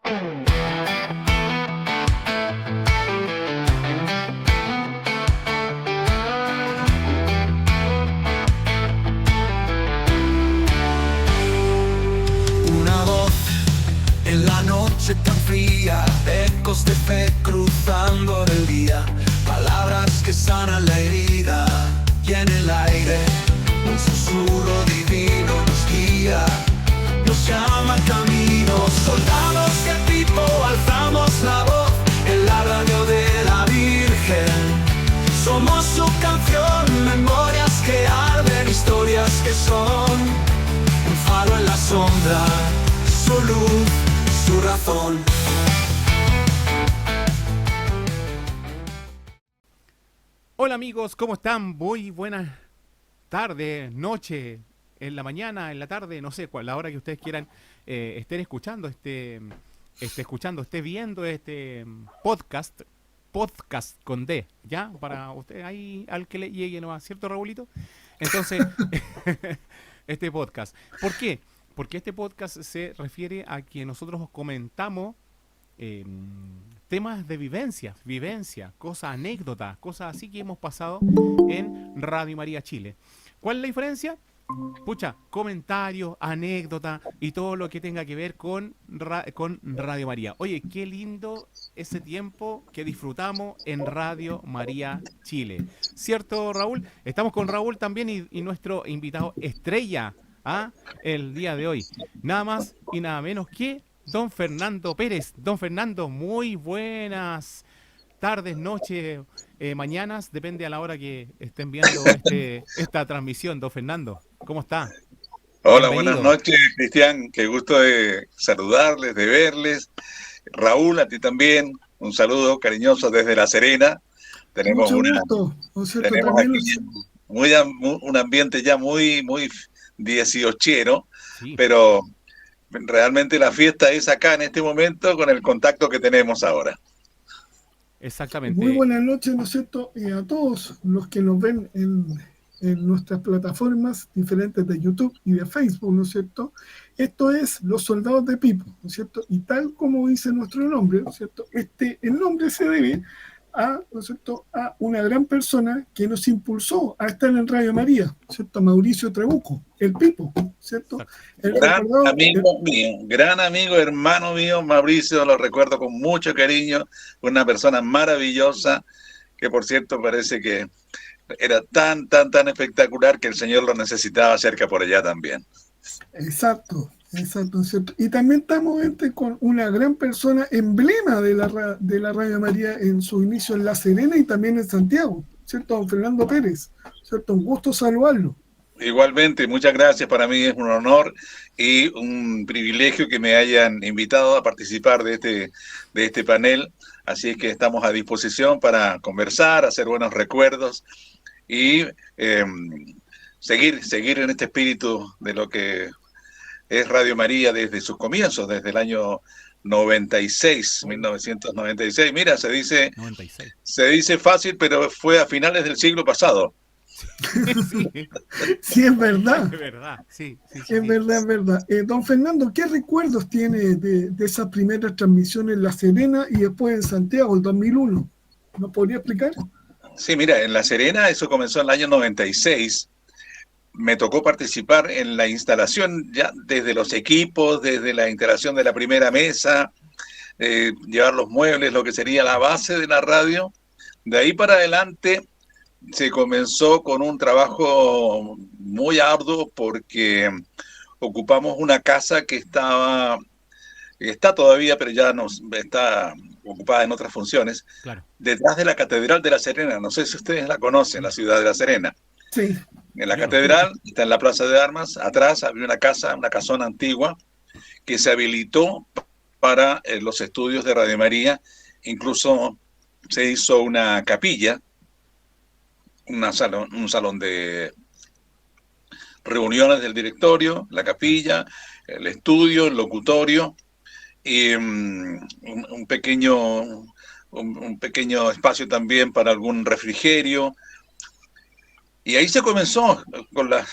Una voz en la noche tan fría, ecos de fe cruzando el día, palabras que sanan la herida y en el aire un susurro divino nos guía, nos llama al camino. Soldados de Pipo, alzamos la voz en la radio de la Virgen. Somos su canción, memorias que arden, historias que son un faro en la sombra, su luz, su razón. Hola amigos, ¿cómo están? Muy buenas tardes, noche, en la mañana, en la tarde, no sé cuál, la hora que ustedes quieran estén escuchando esté viendo este podcast con D, ¿ya? Para usted ahí, al que le llegue nomás, ¿cierto, Raulito? Entonces, este podcast. ¿Por qué? Porque este podcast se refiere a que nosotros comentamos temas de vivencia, cosas, anécdotas, cosas así que hemos pasado en Radio María Chile. ¿Cuál es la diferencia? Pucha, comentarios, anécdotas y todo lo que tenga que ver con Radio María. Oye, qué lindo ese tiempo que disfrutamos en Radio María Chile. ¿Cierto, Raúl? Estamos con Raúl también y nuestro invitado estrella el día de hoy. Nada más y nada menos que don Fernando Pérez. Don Fernando, muy buenas tardes, noches, mañanas, depende a la hora que estén viendo esta transmisión. Don Fernando, ¿cómo está? Hola, Bienvenido. buenas noches, Cristian. Qué gusto de saludarles, de verles. Raúl, a ti también. Un saludo cariñoso desde La Serena. Tenemos mucho gusto, ¿no es cierto? tenemos También aquí un ambiente ya muy 18ero, Sí. pero realmente la fiesta es acá en este momento con el contacto que tenemos ahora. Exactamente. muy buenas noches, ¿no es cierto? Y a todos los que nos ven en nuestras plataformas diferentes de YouTube y de Facebook, ¿no es cierto? Esto es Los Soldados de Pipo, ¿no es cierto? Y tal como dice nuestro nombre, ¿no es cierto? El nombre se debe ¿no es cierto?, a una gran persona que nos impulsó a estar en Radio María, ¿no es cierto? Mauricio Trabuco, el Pipo, ¿cierto? Gran amigo, hermano mío, Mauricio, lo recuerdo con mucho cariño, una persona maravillosa, que por cierto parece que era tan espectacular que el Señor lo necesitaba cerca por allá también. Exacto, ¿cierto? Y también estamos con una gran persona, emblema de la Radio María en su inicio en La Serena y también en Santiago, ¿cierto? Don Fernando Pérez, ¿cierto? Un gusto saludarlo. Igualmente, muchas gracias. Para mí es un honor y un privilegio que me hayan invitado a participar de este panel. Así es que estamos a disposición para conversar, hacer buenos recuerdos y seguir en este espíritu de lo que es Radio María desde sus comienzos, desde el año 1996. Mira, se dice 96. Se dice fácil, pero fue a finales del siglo pasado. Sí, es verdad. Es verdad, sí. Es verdad. Don Fernando, ¿qué recuerdos tiene de esa primera transmisión en La Serena y después en Santiago, el 2001? ¿Nos podría explicar? Sí, mira, en La Serena eso comenzó en el año 96. Me tocó participar en la instalación ya desde los equipos, desde la instalación de la primera mesa, llevar los muebles, lo que sería la base de la radio. De ahí para adelante se comenzó con un trabajo muy arduo porque ocupamos una casa que está todavía, pero ya está ocupada en otras funciones, Claro. detrás de la Catedral de La Serena. No sé si ustedes la conocen, la ciudad de La Serena. Sí. En la catedral, está en la Plaza de Armas, atrás había una casona antigua que se habilitó para los estudios de Radio María. Incluso se hizo una capilla, un salón de reuniones del directorio, la capilla, el estudio, el locutorio y un pequeño espacio también para algún refrigerio. Y ahí se comenzó con la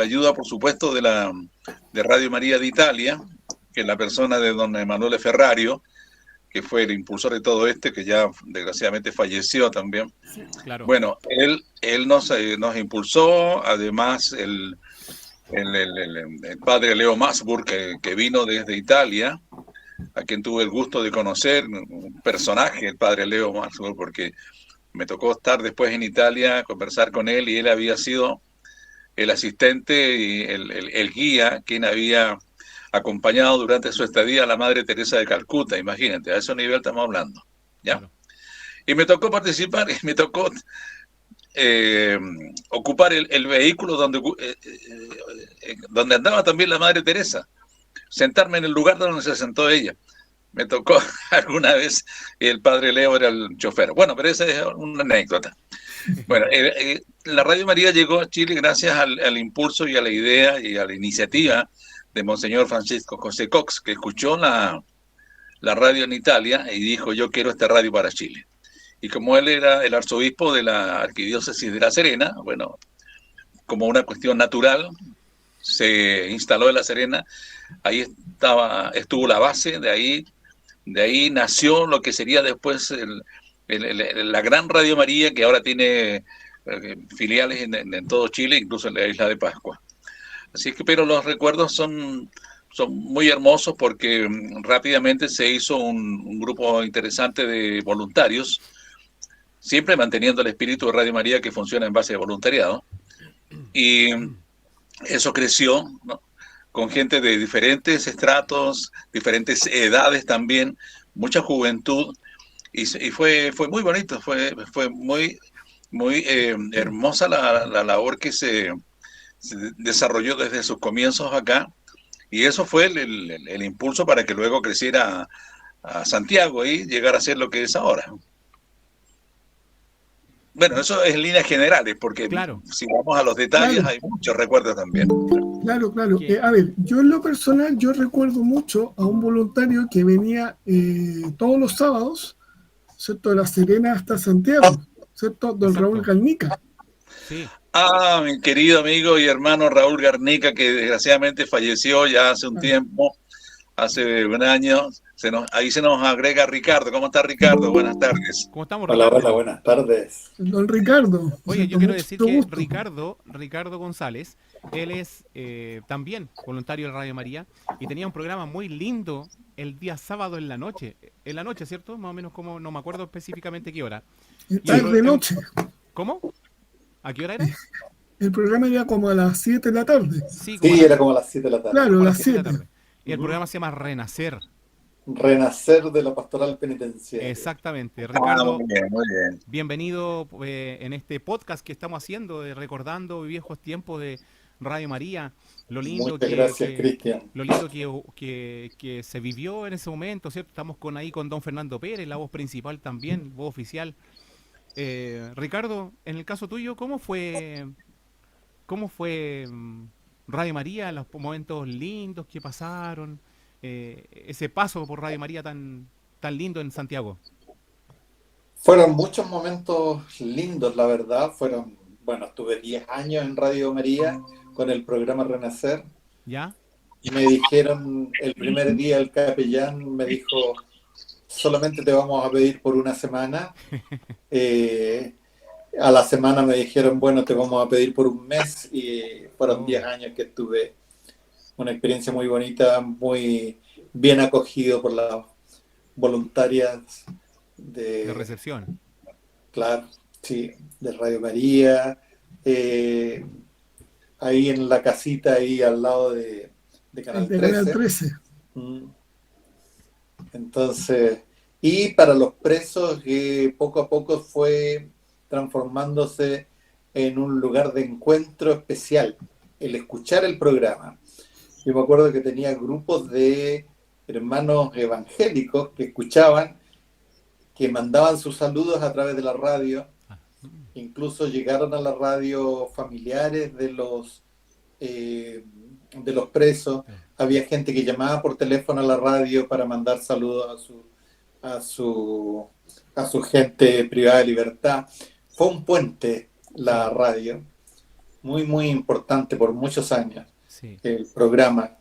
ayuda, por supuesto, de Radio María de Italia, en la persona de don Emanuele Ferrario, que fue el impulsor de todo que ya desgraciadamente falleció también. Claro. Bueno, él nos impulsó, además el padre Leo Masburg, que vino desde Italia, a quien tuve el gusto de conocer, un personaje, el padre Leo Masburg, porque me tocó estar después en Italia, conversar con él, y él había sido el asistente y el guía, quien había acompañado durante su estadía a la Madre Teresa de Calcuta, imagínate, a ese nivel estamos hablando, ¿ya? Claro. Y me tocó participar, y me tocó ocupar el vehículo donde andaba también la Madre Teresa, sentarme en el lugar donde se sentó ella. Me tocó alguna vez, y el padre Leo era el chofer. Bueno, pero esa es una anécdota. Bueno, la Radio María llegó a Chile gracias al impulso y a la idea y a la iniciativa de Monseñor Francisco José Cox, que escuchó la radio en Italia y dijo: yo quiero esta radio para Chile. Y como él era el arzobispo de la Arquidiócesis de La Serena, bueno, como una cuestión natural, se instaló en La Serena. Ahí estuvo la base, de ahí nació lo que sería después la gran Radio María, que ahora tiene filiales en todo Chile, incluso en la isla de Pascua. Así que, pero los recuerdos son muy hermosos, porque rápidamente se hizo un grupo interesante de voluntarios, siempre manteniendo el espíritu de Radio María, que funciona en base de voluntariado, y eso creció, ¿no?, con gente de diferentes estratos, diferentes edades también, mucha juventud, y fue muy bonito, fue muy hermosa la labor que se desarrolló desde sus comienzos acá, y eso fue el impulso para que luego creciera a Santiago y llegara a ser lo que es ahora. Bueno, eso es en líneas generales, porque Claro. Si vamos a los detalles, Claro. hay muchos recuerdos también. Claro, claro. ¿Qué? A ver, yo en lo personal, yo recuerdo mucho a un voluntario que venía todos los sábados, ¿cierto?, de La Serena hasta Santiago, ¿cierto?, don Exacto. Raúl Garnica. Sí, Mi querido amigo y hermano Raúl Garnica, que desgraciadamente falleció ya hace un tiempo, hace un año. Ahí se nos agrega Ricardo. ¿Cómo está Ricardo? Buenas tardes. ¿cómo estamos, Hola, Ricardo? hola, buenas tardes. Don Ricardo. Oye, ¿cierto? yo quiero Mucho decir que gusto. Ricardo González, él es también voluntario de Radio María, y tenía un programa muy lindo el día sábado en la noche, ¿cierto? Más o menos, como no me acuerdo específicamente qué hora. Tarde noche. ¿Cómo? ¿A qué hora era? El programa era como a las 7 de la tarde. Sí, como Sí, a era como a las 7 de la tarde. Claro, como a las las 7 de la 7. tarde. Y el programa se llama Renacer. Renacer de la pastoral penitenciaria. Exactamente. Ricardo, Muy bien, muy bien. bienvenido en este podcast que estamos haciendo, recordando viejos tiempos de Radio María, lo lindo Muchas gracias, Cristian. lo lindo que se vivió en ese momento, ¿cierto? Estamos ahí con don Fernando Pérez, la voz principal también, voz oficial. Ricardo, en el caso tuyo, ¿cómo fue Radio María, los momentos lindos que pasaron, ese paso por Radio María tan lindo en Santiago? Fueron muchos momentos lindos, la verdad. Estuve 10 años en Radio María con el programa Renacer. ¿Ya? Y me dijeron, el primer día el capellán me dijo: solamente te vamos a pedir por una semana. A la semana me dijeron: bueno, te vamos a pedir por un mes. Y fueron 10 años que estuve, una experiencia muy bonita, muy bien acogido por las voluntarias De recepción. Claro, sí, de Radio María, ahí en la casita, ahí al lado de Canal De 13. Canal 13. Entonces, y para los presos, poco a poco fue transformándose en un lugar de encuentro especial, el escuchar el programa. Yo me acuerdo que tenía grupos de hermanos evangélicos que escuchaban, que mandaban sus saludos a través de la radio. Incluso llegaron a la radio familiares de los presos. Había gente que llamaba por teléfono a la radio para mandar saludos a su gente privada de libertad. Fue un puente la radio, muy, muy importante por muchos años, Sí. el programa.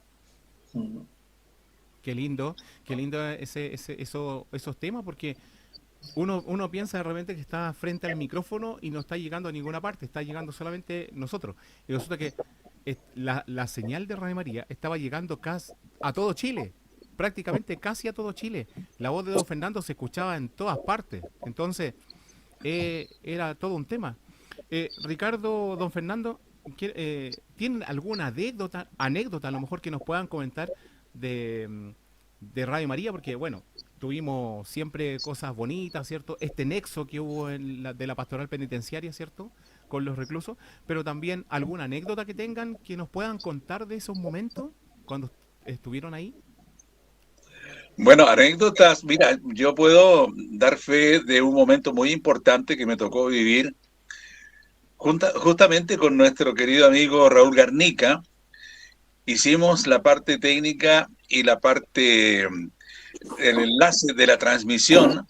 qué lindo esos temas, porque uno piensa de repente que está frente al micrófono y no está llegando a ninguna parte, está llegando solamente nosotros. Y resulta que la señal de Radio María estaba llegando casi a todo Chile, prácticamente casi a todo Chile. La voz de don Fernando se escuchaba en todas partes. Entonces, era todo un tema. Ricardo, don Fernando, ¿tienen alguna anécdota a lo mejor que nos puedan comentar de Radio María? Porque, bueno, tuvimos siempre cosas bonitas, ¿cierto? Este nexo que hubo de la pastoral penitenciaria, ¿cierto? Con los reclusos, pero también alguna anécdota que tengan que nos puedan contar de esos momentos cuando estuvieron ahí. Bueno, anécdotas, mira, yo puedo dar fe de un momento muy importante que me tocó vivir justamente con nuestro querido amigo Raúl Garnica. Hicimos la parte técnica y la parte, el enlace de la transmisión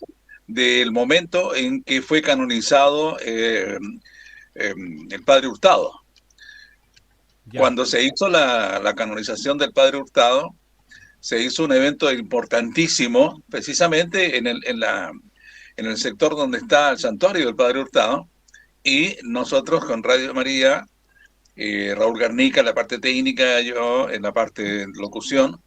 del momento en que fue canonizado el Padre Hurtado. Ya. Cuando se hizo la canonización del Padre Hurtado, se hizo un evento importantísimo, precisamente en el sector donde está el santuario del Padre Hurtado, y nosotros con Radio María, Raúl Garnica en la parte técnica, yo en la parte de locución,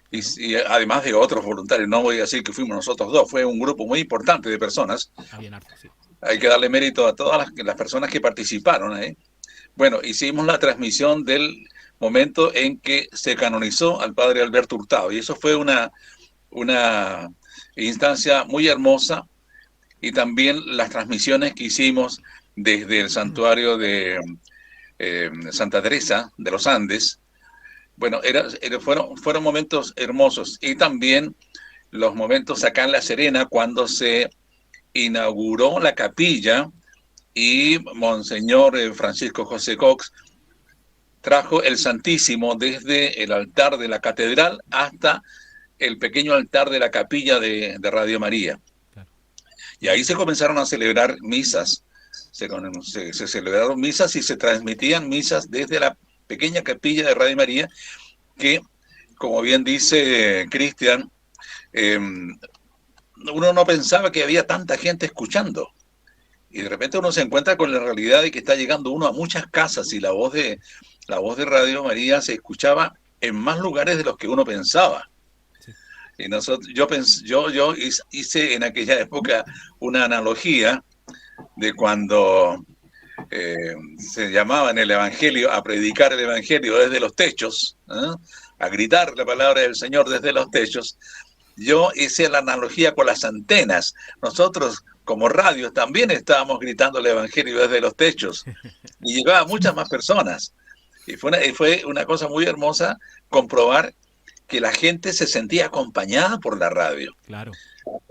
y además de otros voluntarios, no voy a decir que fuimos nosotros dos, fue un grupo muy importante de personas. Habían harto, sí. Hay que darle mérito a todas las personas que participaron ahí. Bueno, hicimos la transmisión del momento en que se canonizó al padre Alberto Hurtado, y eso fue una instancia muy hermosa, y también las transmisiones que hicimos desde el santuario de Santa Teresa de los Andes. Bueno, fueron momentos hermosos, y también los momentos acá en La Serena cuando se inauguró la capilla y Monseñor Francisco José Cox trajo el Santísimo desde el altar de la catedral hasta el pequeño altar de la capilla de Radio María. Claro. Y ahí se comenzaron a celebrar misas, se celebraron misas y se transmitían misas desde la pequeña capilla de Radio María, que, como bien dice Cristian, uno no pensaba que había tanta gente escuchando. Y de repente uno se encuentra con la realidad de que está llegando uno a muchas casas, y la voz de Radio María se escuchaba en más lugares de los que uno pensaba. Sí. Y yo hice en aquella época una analogía de cuando se llamaba en el Evangelio a predicar el Evangelio desde los techos, a gritar la palabra del Señor desde los techos. Yo hice la analogía con las antenas. Nosotros, como radio, también estábamos gritando el Evangelio desde los techos, y llegaba a muchas más personas. Y fue una cosa muy hermosa comprobar que la gente se sentía acompañada por la radio. Claro.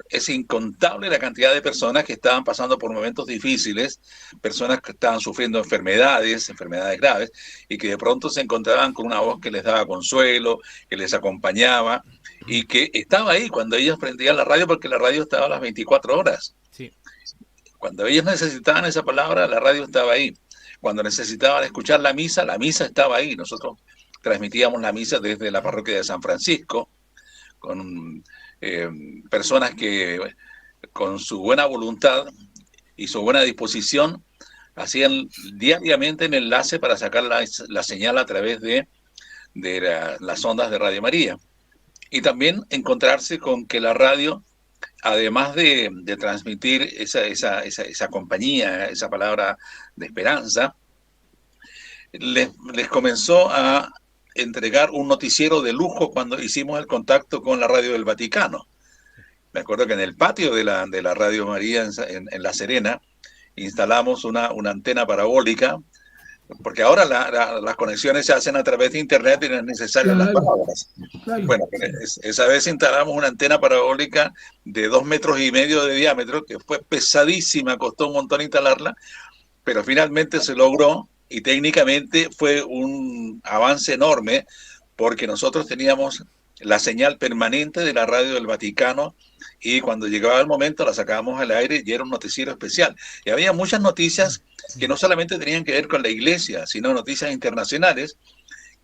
Es incontable la cantidad de personas que estaban pasando por momentos difíciles, personas que estaban sufriendo enfermedades graves, y que de pronto se encontraban con una voz que les daba consuelo, que les acompañaba, y que estaba ahí cuando ellos prendían la radio, porque la radio estaba a las 24 horas. Sí. Cuando ellos necesitaban esa palabra, la radio estaba ahí. Cuando necesitaban escuchar la misa estaba ahí. Nosotros transmitíamos la misa desde la parroquia de San Francisco, con personas que con su buena voluntad y su buena disposición hacían diariamente el enlace para sacar la señal a través de las ondas de Radio María. Y también encontrarse con que la radio, además de transmitir esa compañía, esa palabra de esperanza, les comenzó a entregar un noticiero de lujo cuando hicimos el contacto con la radio del Vaticano. Me acuerdo que en el patio de la Radio María en La Serena instalamos una antena parabólica, porque ahora las conexiones se hacen a través de internet y no es necesario las palabras. Claro. Bueno, esa vez instalamos una antena parabólica de 2,5 metros de diámetro, que fue pesadísima, costó un montón instalarla, pero finalmente se logró, y técnicamente fue un avance enorme, porque nosotros teníamos la señal permanente de la radio del Vaticano, y cuando llegaba el momento la sacábamos al aire y era un noticiero especial. Y había muchas noticias que no solamente tenían que ver con la iglesia, sino noticias internacionales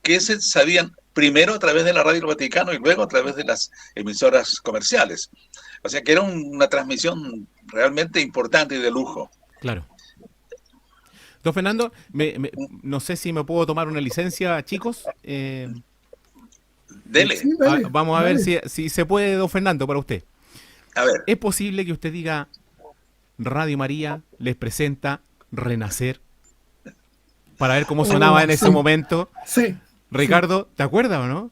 que se sabían primero a través de la Radio Vaticano y luego a través de las emisoras comerciales. O sea que era una transmisión realmente importante y de lujo. Claro. Don Fernando, no sé si me puedo tomar una licencia, chicos. Dele. Sí, dale, Vamos a ver dale. si se puede, don Fernando, para usted. A ver, ¿Es posible que usted diga Radio María les presenta Renacer? Para ver cómo sonaba en ese Sí, momento. sí. Ricardo, ¿te acuerdas o no?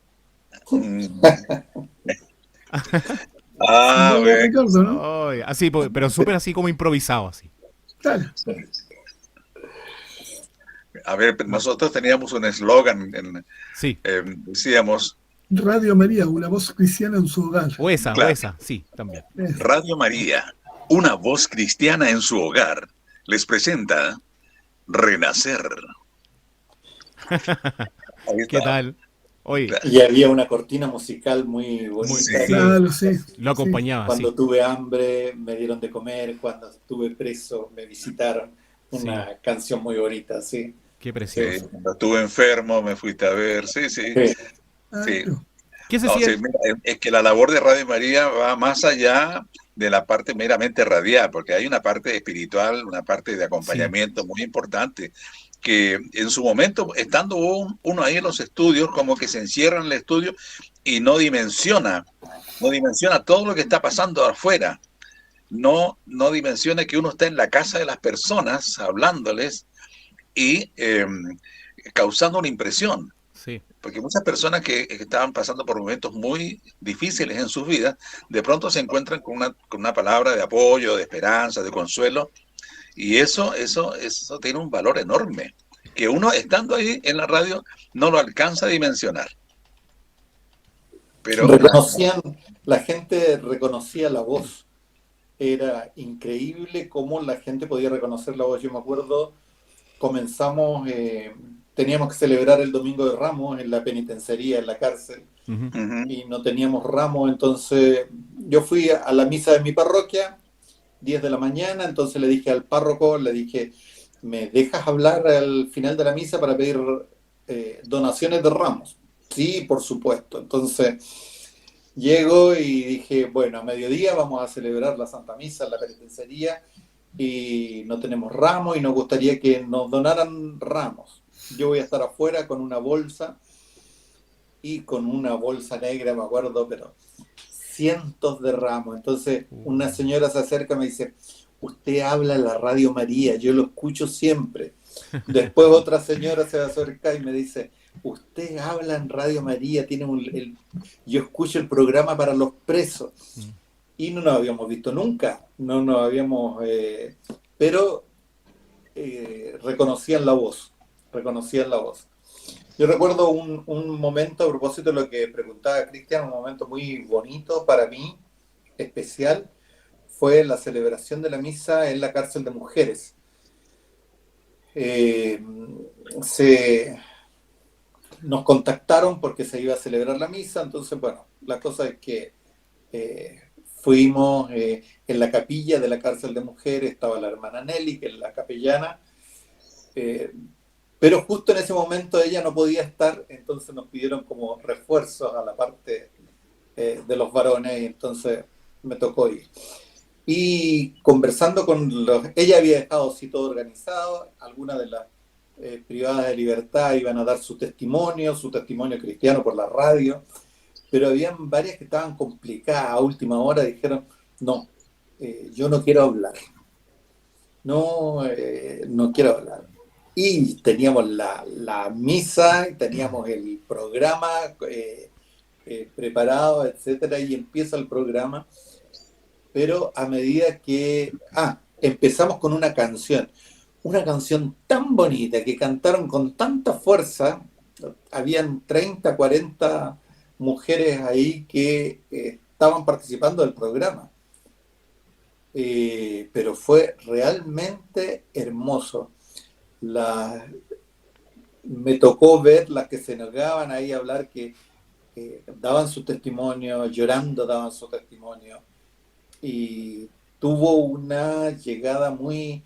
ah, No, bueno. Ricardo, ¿no? Ay, así, pero súper así como improvisado, así. Claro. A ver, nosotros teníamos un eslogan, Sí. decíamos, Radio María, una voz cristiana en su hogar. O claro, esa, sí, también. Radio María, una voz cristiana en su hogar, les presenta Renacer. Ahí ¿Qué está. tal? Oye, Claro. Y había una cortina musical muy muy, bonita. Sí. sí, Claro, sí. lo Sí. acompañaba, Cuando sí. tuve hambre, me dieron de comer. Cuando estuve preso, me visitaron. Sí, Una canción muy bonita, sí. qué Sí, precioso. cuando estuve enfermo, me fuiste a ver. Sí, sí, Sí. Ah, sí. claro. ¿Qué se No, sí, siente? mira, es que la labor de Radio María va más allá de la parte meramente radial, porque hay una parte espiritual, una parte de Sí, acompañamiento muy importante, que en su momento, estando uno ahí en los estudios, como que se encierra en el estudio y no dimensiona todo lo que está pasando afuera, no dimensiona que uno está en la casa de las personas hablándoles y causando una impresión. sí, Porque muchas personas que estaban pasando por momentos muy difíciles en sus vidas, de pronto se encuentran con una palabra de apoyo, de esperanza, de consuelo, y eso tiene un valor enorme, que uno estando ahí en la radio no lo alcanza a dimensionar. Pero La gente reconocía la voz. Era increíble cómo la gente podía reconocer la voz. Yo me acuerdo, comenzamos, teníamos que celebrar el Domingo de Ramos en la penitenciaría, en la cárcel, ujú, y no teníamos ramos, entonces yo fui a la misa de mi parroquia, 10 de la mañana, entonces le dije al párroco, le dije, ¿me dejas hablar al final de la misa para pedir donaciones de ramos? Sí, por supuesto. Entonces llego y dije, bueno, a mediodía vamos a celebrar la Santa Misa en la penitenciaría y no tenemos ramos y nos gustaría que nos donaran ramos. Yo voy a estar afuera con una bolsa y con una bolsa negra, me acuerdo, pero cientos de ramos. Entonces una señora se acerca y me dice, usted habla en la Radio María, yo lo escucho siempre. Después otra señora se acerca y me dice, usted habla en Radio María, yo escucho el programa para los presos. Y no nos habíamos visto nunca, no nos habíamos... pero reconocían la voz. Yo recuerdo un momento, a propósito de lo que preguntaba Cristian, un momento muy bonito para mí, especial, fue la celebración de la misa en la cárcel de mujeres. Nos contactaron porque se iba a celebrar la misa, entonces, bueno, la cosa es que fuimos en la capilla de la cárcel de mujeres, estaba la hermana Nelly, que es la capellana, pero justo en ese momento ella no podía estar, entonces nos pidieron como refuerzos a la parte de los varones, y entonces me tocó ir. Y conversando ella había dejado así todo organizado, algunas de las privadas de libertad iban a dar su testimonio cristiano por la radio, pero habían varias que estaban complicadas a última hora, dijeron, no, yo no quiero hablar, no quiero hablar. Y teníamos la misa, teníamos el programa preparado, etcétera, y empieza el programa, pero a medida que... empezamos con una canción tan bonita, que cantaron con tanta fuerza, habían 30, 40 mujeres ahí que estaban participando del programa. Pero fue realmente hermoso. Me tocó ver las que se negaban ahí a hablar, que daban su testimonio, llorando daban su testimonio, y tuvo una llegada muy,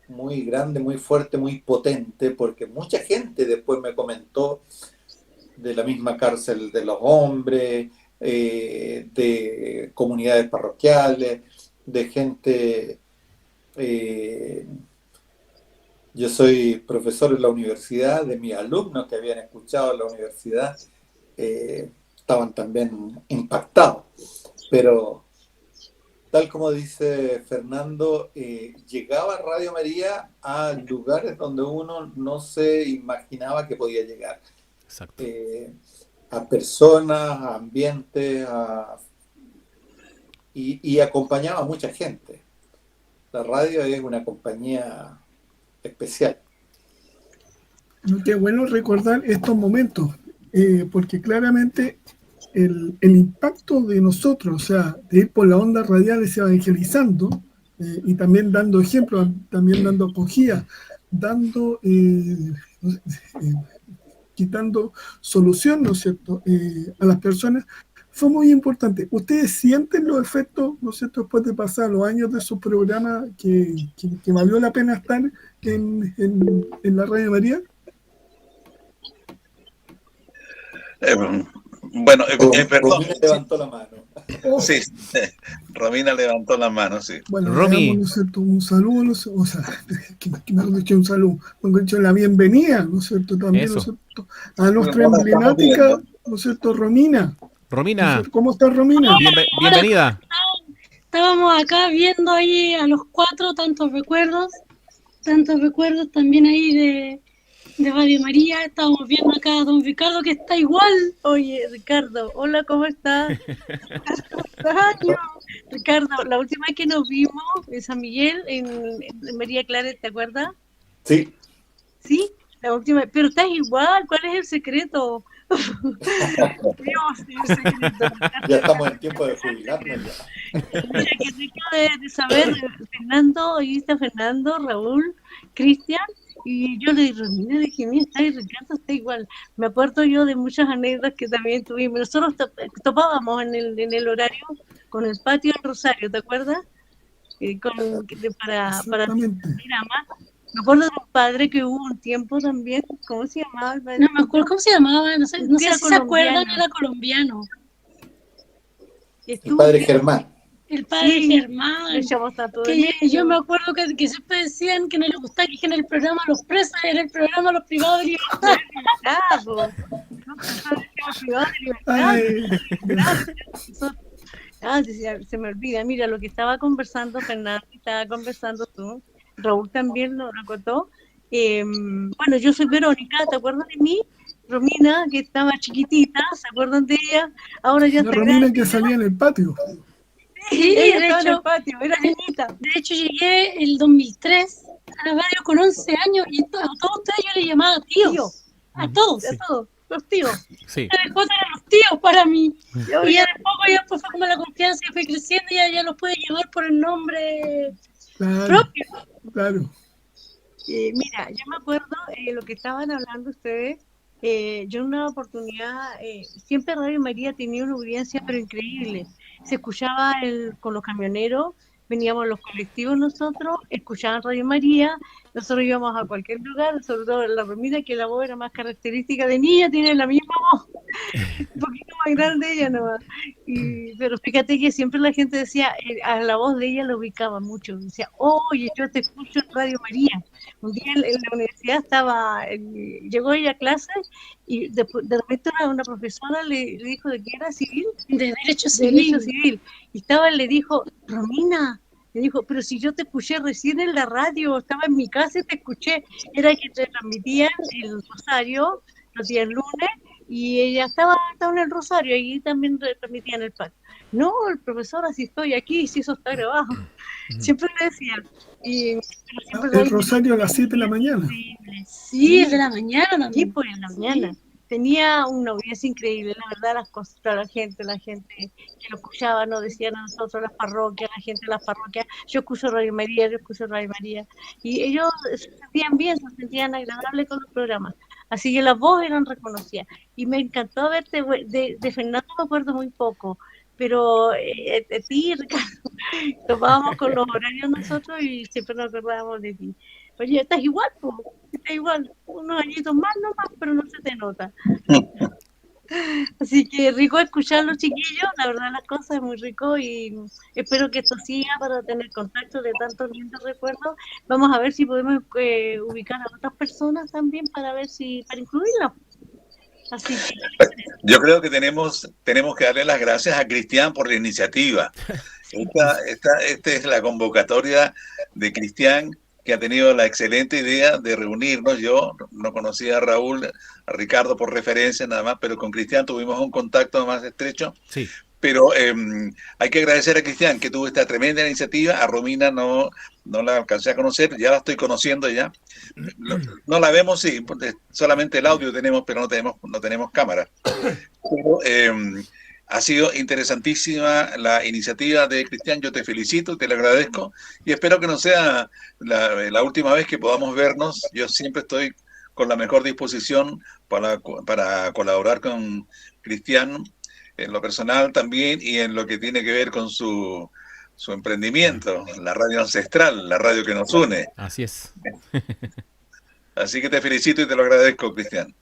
muy grande, muy fuerte, muy potente, porque mucha gente después me comentó de la misma cárcel de los hombres, de comunidades parroquiales, de gente. Yo soy profesor en la universidad, de mis alumnos que habían escuchado en la universidad estaban también impactados. Pero tal como dice Fernando, llegaba Radio María a lugares donde uno no se imaginaba que podía llegar. Exacto. A personas, a ambientes, y acompañaba a mucha gente. La radio es una compañía especial. Qué bueno recordar estos momentos, porque claramente el impacto de nosotros, o sea, de ir por las ondas radiales evangelizando, y también dando ejemplos, también dando acogida, dando, quitando solución, ¿no es cierto?, a las personas, fue muy importante. ¿Ustedes sienten los efectos, ¿no es cierto?, después de pasar los años de su programa, que valió la pena estar en la Radio María? Bueno, perdón. Romina levantó la mano. Sí, Romina levantó la mano, sí. Bueno, Romy. le damos, ¿no es cierto?, un saludo, ¿no? O sea, que me han dicho un saludo, me han dicho la bienvenida, ¿no es cierto?, también, ¿no es cierto?, a nuestra No la estamos emblemática, viendo. ¿no es cierto?, Romina. Romina, ¿Cómo estás, Romina? bienvenida. Estábamos acá viendo ahí a los cuatro tantos recuerdos también ahí de Radio María. Estábamos viendo acá a don Ricardo, que está igual. Oye, Ricardo, hola, ¿cómo estás? Ricardo, la última vez que nos vimos en San Miguel, en María Clara, ¿te acuerdas? Sí. Sí, la última, pero estás igual. ¿Cuál es el secreto? Dios, el secreto. Ya estamos en tiempo de jubilarnos ya. Mira, que rico de saber, Fernando, ahí está Fernando, Raúl, Cristian, y yo le dije, Romina, le dije, mira, está ahí, Ricardo está igual. Me acuerdo yo de muchas anécdotas que también tuvimos. Nosotros topábamos en el horario con el patio del Rosario, ¿te acuerdas? Para Exactamente. programa. Me acuerdo de un padre que hubo un tiempo también, ¿cómo se llamaba el padre? No me acuerdo cómo se llamaba, no sé si se acuerdan, era colombiano. El padre Germán. El padre Germán, que yo me acuerdo que siempre decían que no les gustaba que en el programa Los Presos era el programa Los Privados de Libertad. Se me olvida. Mira, lo que estaba conversando Fernando, estaba conversando tú, Raúl también lo contó. Bueno, yo soy Verónica, ¿te acuerdas de mí? Romina, que estaba chiquitita, ¿se acuerdan de ella? Ahora ya La está Romina grande. que salía en el patio. Sí, ella estaba en el patio, era niñita. De hecho, llegué el 2003 a la radio con 11 años y a todos ustedes yo le llamaba tío. A todos, Sí. a todos, los tíos. Sí. LJ eran los tíos para mí. Y ya de poco ya pues, fue como la confianza y fue creciendo y ya los puede llamar por el nombre Claro, propio. claro. Mira, yo me acuerdo lo que estaban hablando ustedes. Yo en una oportunidad, siempre Radio María tenía una audiencia pero increíble. Se escuchaba con los camioneros, veníamos los colectivos nosotros, escuchaban Radio María, nosotros íbamos a cualquier lugar, sobre todo la Romina, que la voz era más característica de niña, tiene la misma voz, un poquito más grande ella nomás. Pero fíjate que siempre la gente decía, a la voz de ella la ubicaba mucho, decía, oye, yo te escucho en Radio María. Un día en la universidad llegó ella a clase y de repente una profesora le dijo de qué era civil, de derecho civil. Y le dijo, Romina, le dijo, pero si yo te escuché recién en la radio, estaba en mi casa y te escuché, era que te transmitían el Rosario los días lunes y ella estaba en el Rosario y también transmitían el pacto. No, el profesor, así estoy aquí, si eso está grabado. Siempre le decía. El Rosario a las 7 de la mañana. Sí, es de la mañana también. Sí, pues en la mañana. Tenía una audiencia increíble, la verdad, las cosas, la gente que lo escuchaba, nos decían a nosotros, las parroquias, la gente de las parroquias, yo escucho Radio María, y ellos se sentían bien, se sentían agradables con los programas, así que las voces eran reconocidas, y me encantó verte, de Fernando me acuerdo muy poco, pero de ti, Ricardo, topábamos con los horarios nosotros y siempre nos acordábamos de ti. Oye, estás igual, po, estás igual, unos añitos más nomás, pero no se te nota. Así que rico escucharlos, chiquillos, la verdad las cosas es muy rico y espero que esto siga para tener contacto de tantos lindos recuerdos. Vamos a ver si podemos ubicar a otras personas también para ver si, para incluirlas. Así que Yo creo que tenemos que darle las gracias a Cristian por la iniciativa. Esta es la convocatoria de Cristian, que ha tenido la excelente idea de reunirnos. Yo no conocía a Raúl, a Ricardo por referencia nada más, pero con Cristian tuvimos un contacto más estrecho. Sí. Pero hay que agradecer a Cristian, que tuvo esta tremenda iniciativa. A Romina no la alcancé a conocer, ya la estoy conociendo ya. No la vemos, sí, porque solamente el audio tenemos, pero no tenemos cámara. Pero, ha sido interesantísima la iniciativa de Cristian. Yo te felicito, te lo agradezco y espero que no sea la última vez que podamos vernos. Yo siempre estoy con la mejor disposición para colaborar con Cristian en lo personal también y en lo que tiene que ver con su emprendimiento, la radio ancestral, la radio que nos une. Así es. Así que te felicito y te lo agradezco, Cristian.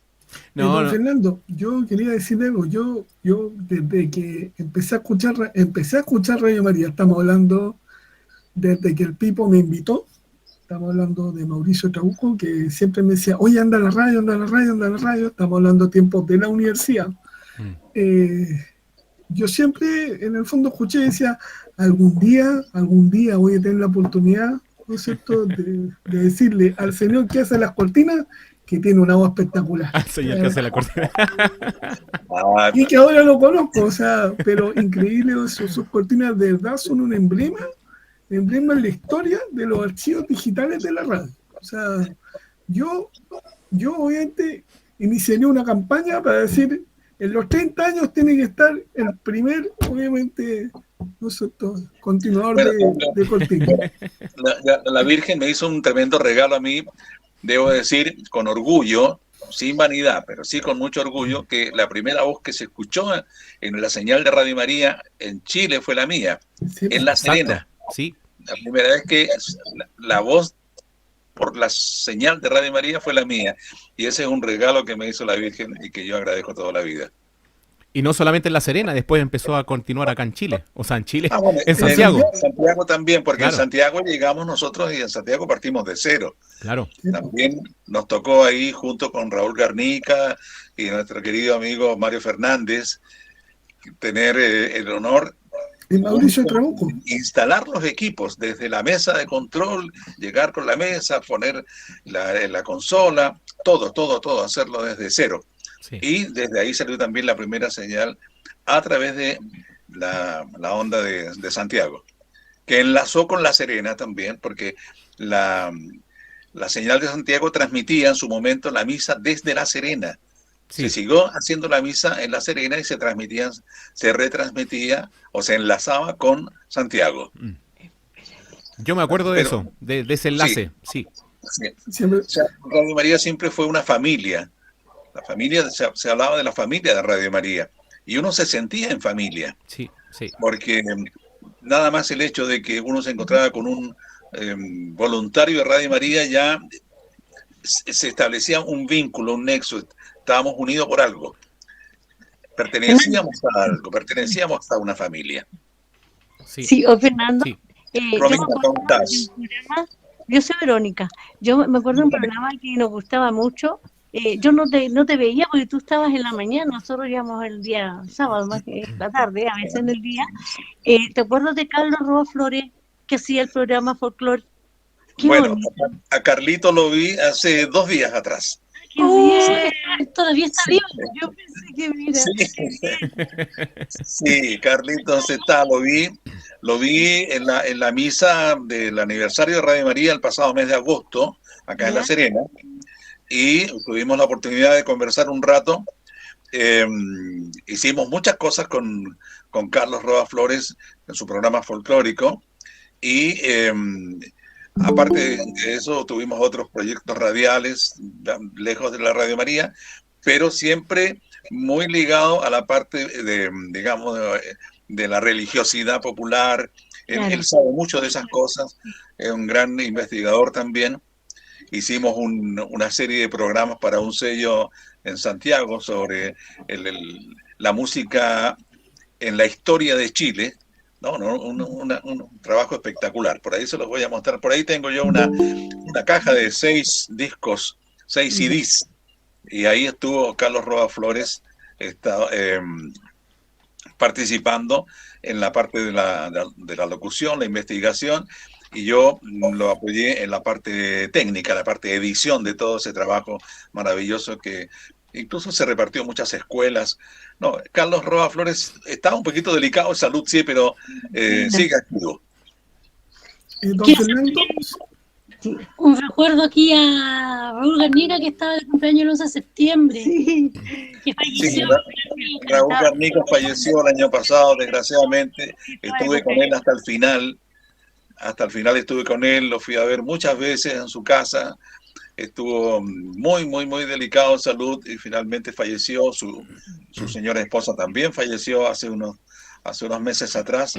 No, Fernando, yo quería decir algo. Yo desde que empecé a escuchar Radio María, estamos hablando desde que el Pipo me invitó, estamos hablando de Mauricio Trabuco, que siempre me decía, oye, anda a la radio, anda a la radio, anda a la radio. Estamos hablando de tiempos de la universidad. Yo siempre, en el fondo, escuché y decía, algún día voy a tener la oportunidad, ¿no es cierto?, de decirle al señor que hace las cortinas que tiene una voz espectacular. señor que hace la cortina. Y que ahora lo conozco, o sea, pero increíble, sus cortinas de verdad son un emblema en la historia de los archivos digitales de la radio. O sea, yo obviamente iniciaría una campaña para decir, en los 30 años tiene que estar el primer, obviamente, no sé, continuador de cortinas. La Virgen me hizo un tremendo regalo a mí, debo decir, con orgullo, sin vanidad, pero sí con mucho orgullo, que la primera voz que se escuchó en la señal de Radio María en Chile fue la mía, Sí, en La Serena. Sí. La primera vez que la voz por la señal de Radio María fue la mía. Y ese es un regalo que me hizo la Virgen y que yo agradezco toda la vida. Y no solamente en La Serena, después empezó a continuar acá en Chile. O sea, en Chile, Bueno, en Santiago. En Santiago también, porque Claro. en Santiago llegamos nosotros y en Santiago partimos de cero. Claro. También nos tocó ahí, junto con Raúl Garnica y nuestro querido amigo Mario Fernández, tener el honor Y Mauricio Trabuco. instalar los equipos desde la mesa de control, llegar con la mesa, poner la consola, todo, hacerlo desde cero. Sí. Y desde ahí salió también la primera señal a través de la onda de Santiago, que enlazó con La Serena también, porque la señal de Santiago transmitía en su momento la misa desde La Serena. Sí. Se siguió haciendo la misa en La Serena y se retransmitía o se enlazaba con Santiago. Yo me acuerdo de Pero- eso, de ese enlace. Sí. Sí. Siempre, O sea, Radio María siempre fue una familia. La familia, se hablaba de la familia de Radio María. Y uno se sentía en familia, Sí, sí. porque nada más el hecho de que uno se encontraba con un voluntario de Radio María, ya se establecía un vínculo, un nexo. Estábamos unidos por algo. Pertenecíamos a algo, pertenecíamos a una familia. Sí. Sí, Fernando. Sí. Yo Romina, me acuerdo ¿cómo estás? de un programa, yo soy Verónica, yo me acuerdo de un programa que nos gustaba mucho, yo no te veía porque tú estabas en la mañana, nosotros íbamos el día sábado, más que la tarde, a veces en el día. ¿Te acuerdas de Carlos Roa Flores, que hacía el programa Folklore? Qué Bueno, bonito, a Carlito lo vi hace 2 días atrás. qué bien, todavía está vivo, yo pensé que mira, Sí, Carlitos está, lo vi en la misa del aniversario de Radio María el pasado mes de agosto, acá en La Ya. Serena, y tuvimos la oportunidad de conversar un rato. Hicimos muchas cosas con Carlos Roa Flores en su programa folclórico, y aparte de eso tuvimos otros proyectos radiales lejos de la Radio María, pero siempre muy ligado a la parte digamos, de la religiosidad popular. Claro. Él sabe mucho de esas cosas, es un gran investigador también. hicimos una serie de programas para un sello en Santiago sobre la música en la historia de Chile. No, un trabajo espectacular. Por ahí se los voy a mostrar. Por ahí tengo yo una caja de 6 discos, 6 CDs. Y ahí estuvo Carlos Roa Flores participando en la parte de la locución, la investigación, y yo lo apoyé en la parte técnica, la parte de edición de todo ese trabajo maravilloso que incluso se repartió en muchas escuelas. No, Carlos Roa Flores estaba un poquito delicado de salud, sí, pero sigue activo. Don Fernando. Sí. Un recuerdo aquí a Raúl Garnica, que estaba de cumpleaños el 11 de septiembre, que falleció. Sí, Raúl Garnica falleció el año pasado, desgraciadamente. Estuve con él hasta el final. Hasta el final estuve con él, lo fui a ver muchas veces en su casa. Estuvo muy, muy, muy delicado de salud y finalmente falleció. Su señora esposa también falleció hace unos meses atrás.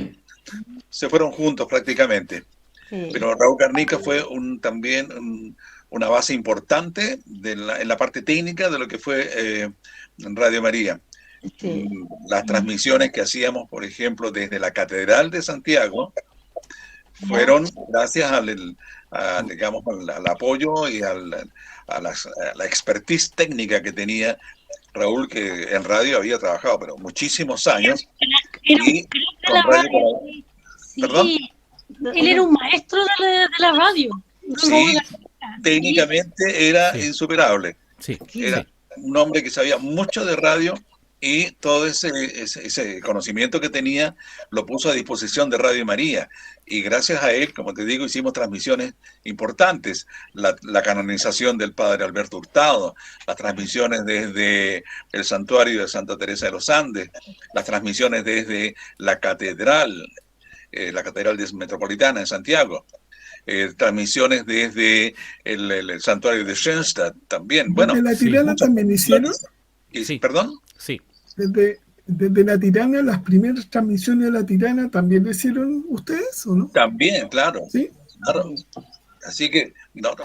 Se fueron juntos prácticamente. Sí. Pero Raúl Garnica fue también una base importante en la parte técnica de lo que fue Radio María. Sí. Las transmisiones que hacíamos, por ejemplo, desde la Catedral de Santiago, fueron gracias al apoyo y a la expertise técnica que tenía Raúl, que en radio había trabajado, pero muchísimos años. Y con radio, sí. ¿Perdón? Él era un maestro de la radio. Sí, técnicamente era insuperable. Sí. Era un hombre que sabía mucho de radio y todo ese conocimiento que tenía lo puso a disposición de Radio María. Y gracias a él, como te digo, hicimos transmisiones importantes. La canonización del padre Alberto Hurtado, las transmisiones desde el santuario de Santa Teresa de los Andes, las transmisiones desde la catedral metropolitana en Santiago, transmisiones desde el santuario de Schoenstatt también. Bueno, ¿desde la Tirana también hicieron? Sí. ¿Perdón? Sí. Desde la Tirana, las primeras transmisiones de la Tirana, ¿también lo hicieron ustedes o no? También, claro. ¿Sí? Claro. Así que,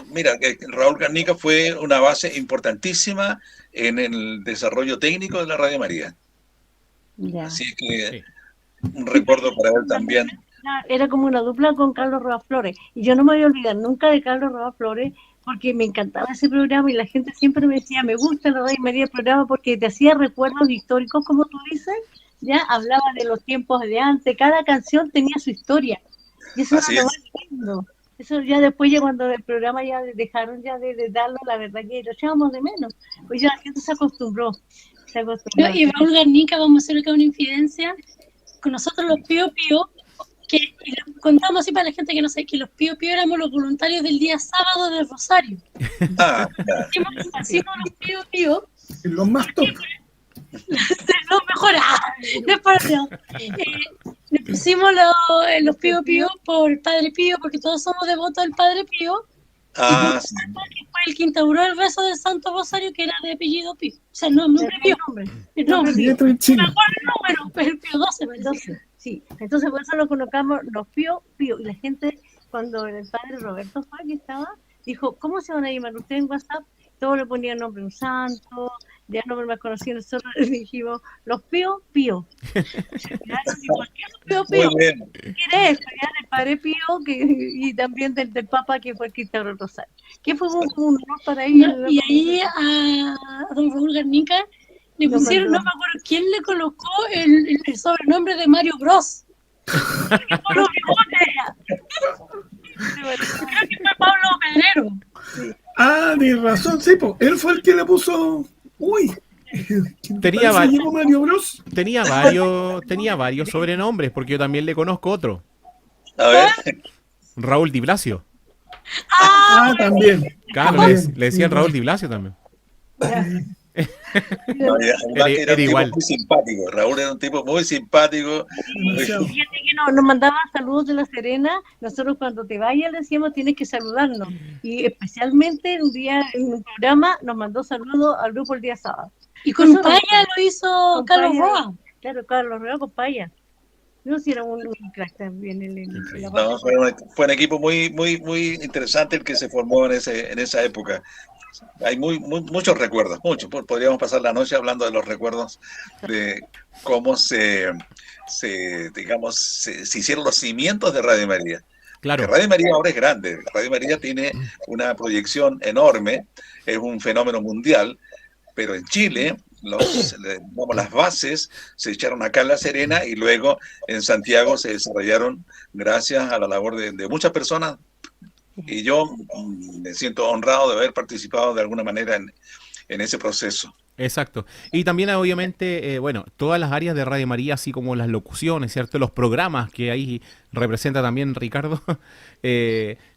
mira, que Raúl Garnica fue una base importantísima en el desarrollo técnico de la Radio María. Ya. Así que un recuerdo para él también. Era como una dupla con Carlos Roa Flores. Y yo no me voy a olvidar nunca de Carlos Roa Flores, porque me encantaba ese programa y la gente siempre me decía, me gusta la Radio María el programa porque te hacía recuerdos históricos, como tú dices, ya hablaba de los tiempos de antes, cada canción tenía su historia. Y eso era lo más lindo. Eso ya después, ya cuando el programa ya dejaron ya de darlo, la verdad que lo echábamos de menos. Pues ya la gente se acostumbró. Y Raúl Garnica, vamos a hacer acá una infidencia, con nosotros los Pío Pío, que contamos así para la gente que no sabe, que los Pío Pío éramos los voluntarios del día sábado del Rosario. Hicimos los Pío Pío. Los más top. Los mejores. Le pusimos los Pío Pío por el Padre Pío, porque todos somos devotos del Padre Pío. Sí. Que fue el que instauró el rezo del Santo Rosario, que era de apellido Pío. O sea, no, el nombre Pío. El nombre Pío. No me acuerdo el número, pero el Pío 12, entonces. Sí, entonces por eso lo colocamos los Pío Pío. Y la gente, cuando el padre Roberto fue que estaba, dijo, ¿cómo se van a llamar ustedes en WhatsApp? Todos le ponían nombre un santo, ya nombre más conocido, nosotros le dijimos los Pío Pío. ¿Por qué los Pío Pío? ¿Qué era esto? Ya del padre Pío y también del Papa, que fue el que instauró el Rosario. Que fue un honor para ellos. Y ahí a don Raúl Garnica le pusieron, no me acuerdo quién le colocó el sobrenombre de Mario Bros. Por los bigotes. Creo que fue Pablo Pedrero. Ah, tienes razón, sí, pues él fue el que le puso. Uy, tenía varios sobrenombres, porque yo también le conozco otro. A ver. Raúl Di Blasio. También. Claro, le decían Raúl Di Blasio también. Era igual. Muy simpático. Raúl era un tipo muy simpático. Fíjate que nos mandaba saludos de La Serena. Nosotros cuando te vayas le decíamos tienes que saludarnos. Y especialmente un día en un programa nos mandó saludos al grupo el día sábado. Y con Paya lo hizo Carlos Roa. Claro, Carlos Roa con Paya. No, si era un crack también en la No, fue un equipo muy, muy, muy interesante el que se formó en esa época. Hay muchos recuerdos, muchos. Podríamos pasar la noche hablando de los recuerdos de cómo digamos, se hicieron los cimientos de Radio María. Claro. Que Radio María ahora es grande. Radio María tiene una proyección enorme, es un fenómeno mundial, pero en Chile las bases se echaron acá en La Serena y luego en Santiago se desarrollaron gracias a la labor de muchas personas, y yo me siento honrado de haber participado de alguna manera en ese proceso. Exacto. Y también obviamente, bueno, todas las áreas de Radio María, así como las locuciones, ¿cierto? Los programas que ahí representa también Ricardo,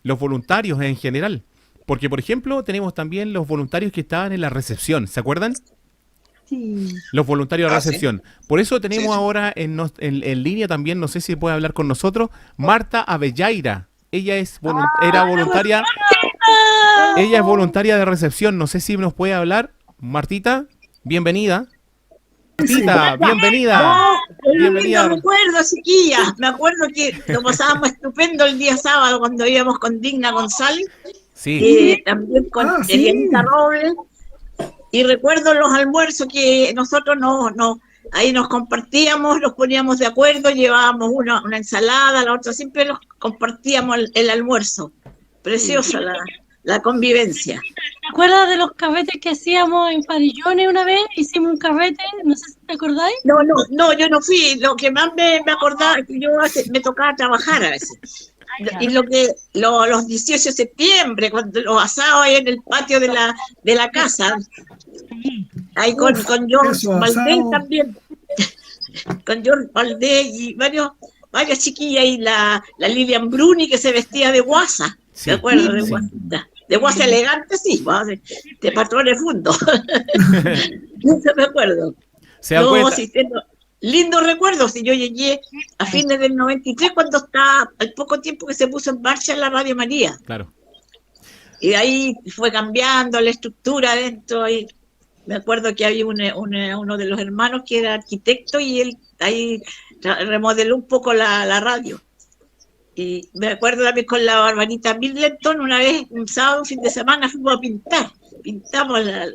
los voluntarios en general. Porque, por ejemplo, tenemos también los voluntarios que estaban en la recepción, ¿se acuerdan? Sí. Los voluntarios de recepción. ¿Sí? Por eso tenemos Sí. ahora en línea también, no sé si puede hablar con nosotros, Marta Avelleira. Ella era voluntaria. Ella es voluntaria de recepción. No sé si nos puede hablar. Martita, bienvenida. Martita, bienvenida. Bienvenida. Me acuerdo, chiquilla. Me acuerdo que lo pasábamos estupendo el día sábado cuando íbamos con Digna González. Sí. También con sí. Elianita Robles. Y recuerdo los almuerzos que nosotros ahí nos compartíamos, nos poníamos de acuerdo, llevábamos una ensalada, la otra, siempre los compartíamos el almuerzo. Preciosa la convivencia. ¿Te acuerdas de los carretes que hacíamos en Farillones una vez? Hicimos un carrete, no sé si te acordáis. No, yo no fui. Lo que más me acordaba es que me tocaba trabajar a veces. Y los 18 de septiembre, cuando los asados ahí en el patio de la casa, ahí con George Valdés también, con George Valdés y varias chiquillas, y la Lilian Bruni que se vestía de guasa, Sí, ¿te acuerdas? sí. De guasa elegante, sí, de patrones fundos. Eso me acuerdo. ¿Se dan cuenta? Sí, tengo lindos recuerdos. Y yo llegué a fines del 93, cuando estaba al poco tiempo que se puso en marcha la Radio María. Claro. Y ahí fue cambiando la estructura dentro. Y me acuerdo que había uno de los hermanos que era arquitecto, y él ahí remodeló un poco la radio. Y me acuerdo también con la Barbarita Middleton, una vez, un sábado, un fin de semana, fuimos a pintar. Pintamos la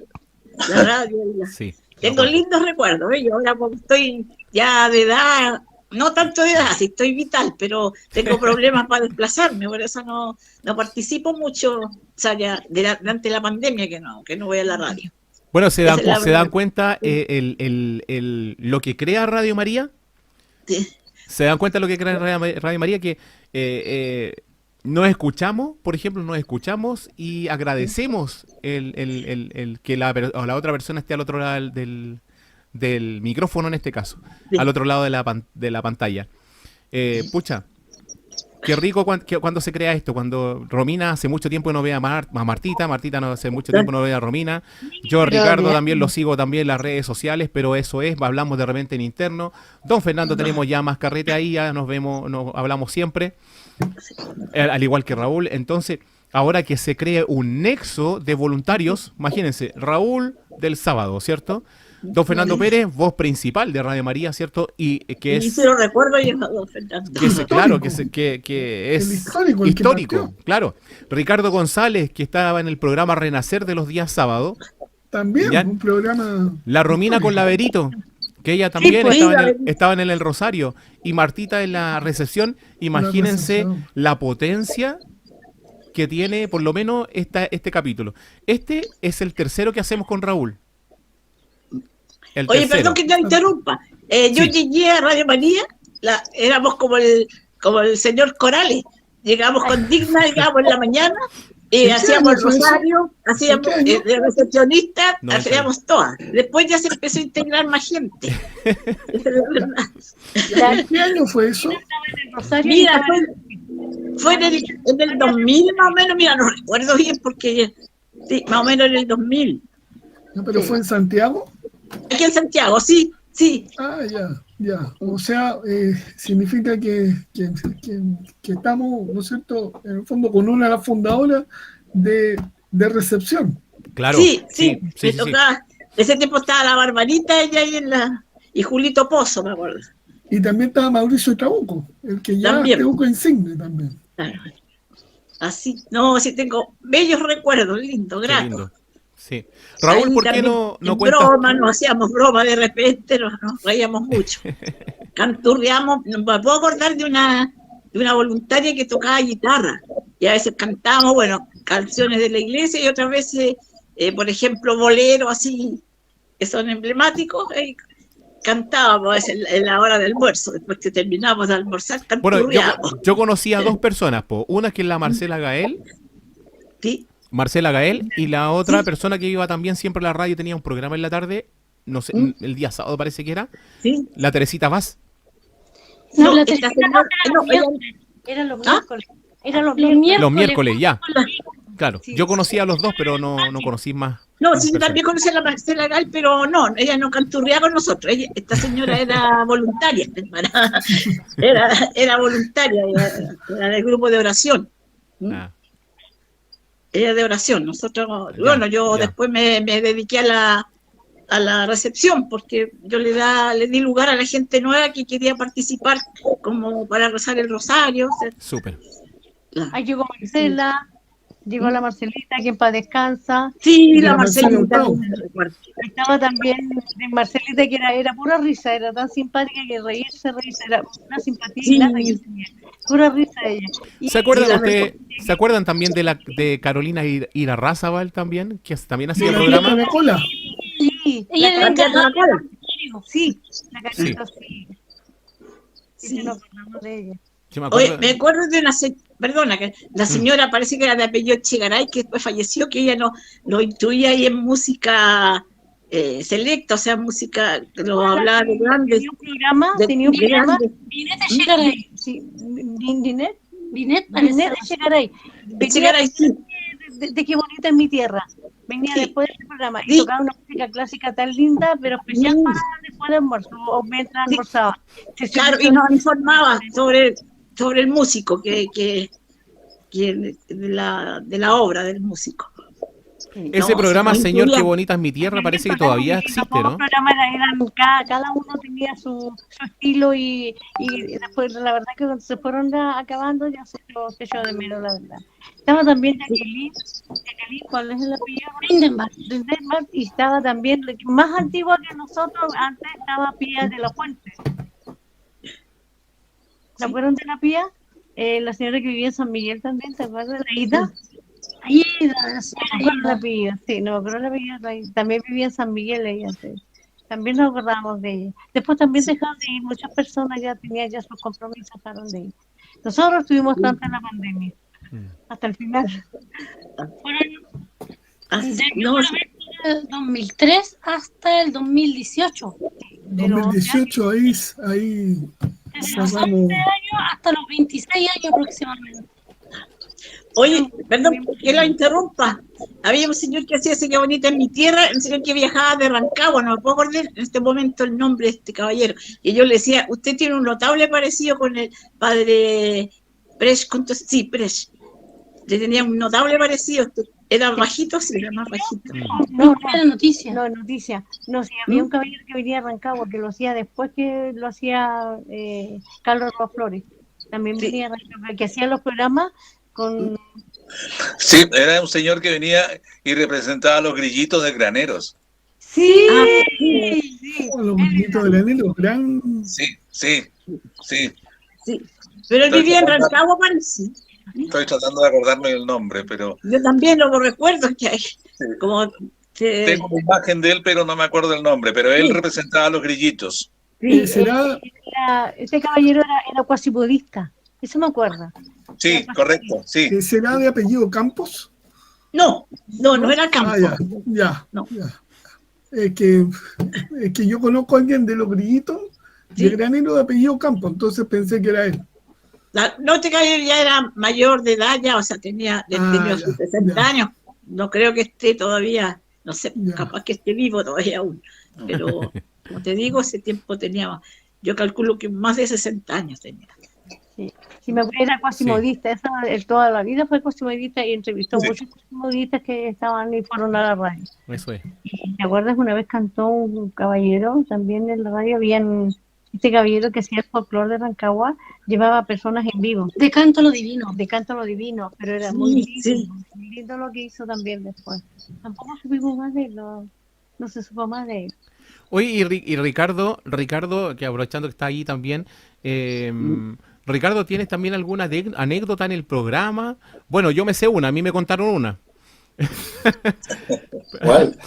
radio. Sí. Tengo lindos recuerdos. Yo ahora, porque estoy ya de edad, no tanto de edad, sí estoy vital, pero tengo problemas para desplazarme, por eso no participo mucho, o sea, ya durante la pandemia que no voy a la radio. Bueno, se Esa es la dan verdad. cuenta lo que crea Radio María. Sí. Se dan cuenta de lo que crea Radio María, que nos escuchamos, por ejemplo, y agradecemos el que la otra persona esté al otro lado del micrófono, en este caso, Sí. al otro lado de la pantalla. Pucha, qué rico cuando se crea esto, cuando Romina hace mucho tiempo no ve a Martita no hace mucho tiempo no ve a Romina, yo a Ricardo también lo sigo también en las redes sociales, pero eso es, hablamos de repente en interno. Don Fernando tenemos ya más carrete ahí, ya nos vemos, hablamos siempre, al igual que Raúl. Entonces, ahora que se cree un nexo de voluntarios, imagínense, Raúl del sábado, ¿cierto? Don Fernando Pérez, voz principal de Radio María, ¿cierto? Y que Y es... si lo recuerdo, yo no, don Fernando. Claro, que es El histórico, el que histórico, partió. claro. Ricardo González, que estaba en el programa Renacer de los días sábados. También Ya. un programa. La Romina con Laverito, que ella también pues, estaban en el Rosario. Y Martita en la recepción. Imagínense recepción. la potencia que tiene, por lo menos, este capítulo. Este es el tercero que hacemos con Raúl. El Oye, tercero. perdón que te interrumpa. Yo Sí. llegué a Radio María, éramos como el señor Corales. Llegamos con Digna, llegamos en la mañana, y ¿En qué hacíamos el año fue eso? rosario, hacíamos ¿En qué año? de recepcionista, No, hacíamos todas. Después ya se empezó a integrar más gente. Esa es la verdad. ¿En qué año fue eso? Rosario, Mira, fue en el 2000 más o menos, mira, no recuerdo bien porque sí, más o menos en el 2000. No, pero fue en Santiago. Aquí en Santiago, sí. Ah, ya. O sea, significa que estamos, ¿no es cierto?, en el fondo con una de las fundadoras de recepción. Claro. Sí, me tocaba. Ese tiempo estaba la Barbarita, ella ahí y Julito Pozo, me acuerdo. Y también estaba Mauricio Trabuco, el que ya También. es Trabuco insigne también. Claro. Así, no, sí tengo bellos recuerdos, lindo, Qué grato. lindo. Sí. Raúl, Ahí ¿por qué también no en cuentas? broma, nos hacíamos broma de repente, nos reíamos mucho. Canturreamos, me puedo acordar de una voluntaria que tocaba guitarra, y a veces cantábamos, bueno, canciones de la iglesia, y otras veces, por ejemplo, boleros así, que son emblemáticos, cantábamos a veces en la hora del almuerzo, después que terminamos de almorzar, Bueno, canturreamos. yo conocí a dos personas, po. Una que es la Marcela Gael, ¿Sí? y la otra Sí. persona que iba también siempre a la radio, tenía un programa en la tarde, no sé, el día sábado parece que era, ¿Sí? la Teresita Vaz. No, No, la esta Teresita señora- no, no, ella- Eran los ¿Ah? miércoles. Eran los Los miércoles. Los miércoles, ya. Claro, Sí. yo conocía a los dos, pero no conocí más. No, más sí, yo personas. también conocí a la Marcela Gal, pero no, ella no canturreaba con nosotros. Esta señora era voluntaria, era voluntaria, era del grupo de oración. Ah, Ella de oración. Nosotros, Ya, bueno, yo ya. después me dediqué a la recepción, porque yo le di lugar a la gente nueva que quería participar como para rezar el rosario. O sea, súper. Ahí llegó Marcela, llegó la Marcelita, que en paz descansa. sí, la la Marcela Marcelita. Hurtado. me recuerdo. Estaba también Marcelita, que era pura risa, era tan simpática que reírse, era una simpatía Sí. inata que tenía. Pura risa ella. Y- ¿Se acuerdan y la ustedes? ¿Se acuerdan también de Carolina Irarrázaval también? Que también hacía La programa. tía Coca-Cola. Sí, Ella La era Katia encargada Coca-Cola. sí, la Carlita, sí. Sí, Sí. nos acordamos de ella. Yo me Oye, acuerdo. me acuerdo de perdona, que la señora parece que era de apellido Chegaray, que después falleció, que ella lo instruía ahí en música selecta, o sea, música que lo hablaba de grandes. Tenía un programa, de- tenía un de programa. grandes. Binet Echegaray. Sí, Dinet, Binet Dinet Echegaray. Venía Chegaray, sí. de Qué bonita es mi tierra. Venía Sí. después de ese programa y Sí. tocaba una música clásica tan linda, pero especial Sí. para después del almuerzo o mientras Sí. almorzaba. Claro, y nos informaba sobre el músico, de la obra del músico. Ese No, programa, sí, Señor, qué incluía- bonita es mi tierra, parece que todavía existe, Todos los ¿no? programas cada uno tenía su estilo y después la verdad que cuando se fueron acabando ya se echó de menos, la verdad. Estaba también Jacqueline, ¿cuál es el apellido? Lindenbach. Lindenbach, y estaba también, más antigua que nosotros, antes estaba Pía de la Fuente. ¿Se acuerdan de la Pía? La señora que vivía en San Miguel también, ¿te acuerdas? La Ida. Ahí era la No me señora acuerdo la Ida. apellido, sí, no me acuerdo la apellido, también vivía en San Miguel ella, sí. También nos acordábamos de ella. Después también dejaron de ir, muchas personas ya tenían ya sus compromisos, dejaron de ir. Nosotros estuvimos tanto en la pandemia, hasta el final. Así, Yo no, lo vi desde el 2003 hasta el 2018. Pero 2018 ahí Desde los cerramos. 11 años hasta los 26 años aproximadamente. Oye, perdón que la interrumpa. Había un señor que hacía ese que bonita en mi tierra, un señor que viajaba de Rancagua, no me puedo acordar en este momento el nombre de este caballero. Y yo le decía, usted tiene un notable parecido con el padre Presch, sí, Presch. Le tenía un notable parecido. Era bajito, sí, era más bajito. no, Era noticia. no, noticia. No, sí, había un caballero que venía de Rancagua, que lo hacía después que lo hacía Carlos Roa Flores. También Sí. venía de Rancagua, que hacía los programas con... Sí, era un señor que venía y representaba a los grillitos de graneros. Sí, Ah, sí. Oh, los gritos del anhelo, gran. Sí, sí, sí. Sí. Pero él vivía en Rancagua, parece. Estoy tratando de acordarme del nombre, pero Yo también lo recuerdo, que hay como... tengo una imagen de él, pero no me acuerdo el nombre. Pero él Sí. representaba a los grillitos. sí, ¿Será? Este caballero era cuasi budista, eso me acuerdo. Sí, correcto, sí. ¿Será de apellido Campos? no era Campo. Ah, ya. No. Es que yo conozco a alguien de los grillitos, Sí. de granero de apellido Campos, entonces pensé que era él. No te caes, ya era mayor de edad, ya, o sea, tenía ya, sus 60 ya. años. No creo que esté todavía, no sé, Ya. capaz que esté vivo todavía aún. Pero, como te digo, ese tiempo tenía, yo calculo que más de 60 años tenía. Si me acuerdo, era cuasi Sí. modista, eso, él toda la vida fue cuasi modista y entrevistó Sí. muchos modistas que estaban y fueron a la radio. Eso es. ¿Te acuerdas que una vez cantó un caballero también en la radio? Habían este caballero que hacía el folclore de Rancagua llevaba personas en vivo, De canto a lo divino. de canto a lo divino, pero era Sí, sí. muy lindo lo que hizo también después. Tampoco supimos más de él, no se supo más de él. Oye, y Ricardo, que aprovechando que está ahí también, Ricardo, ¿tienes también alguna anécdota en el programa? Bueno, yo me sé una, a mí me contaron una. ¿Cuál?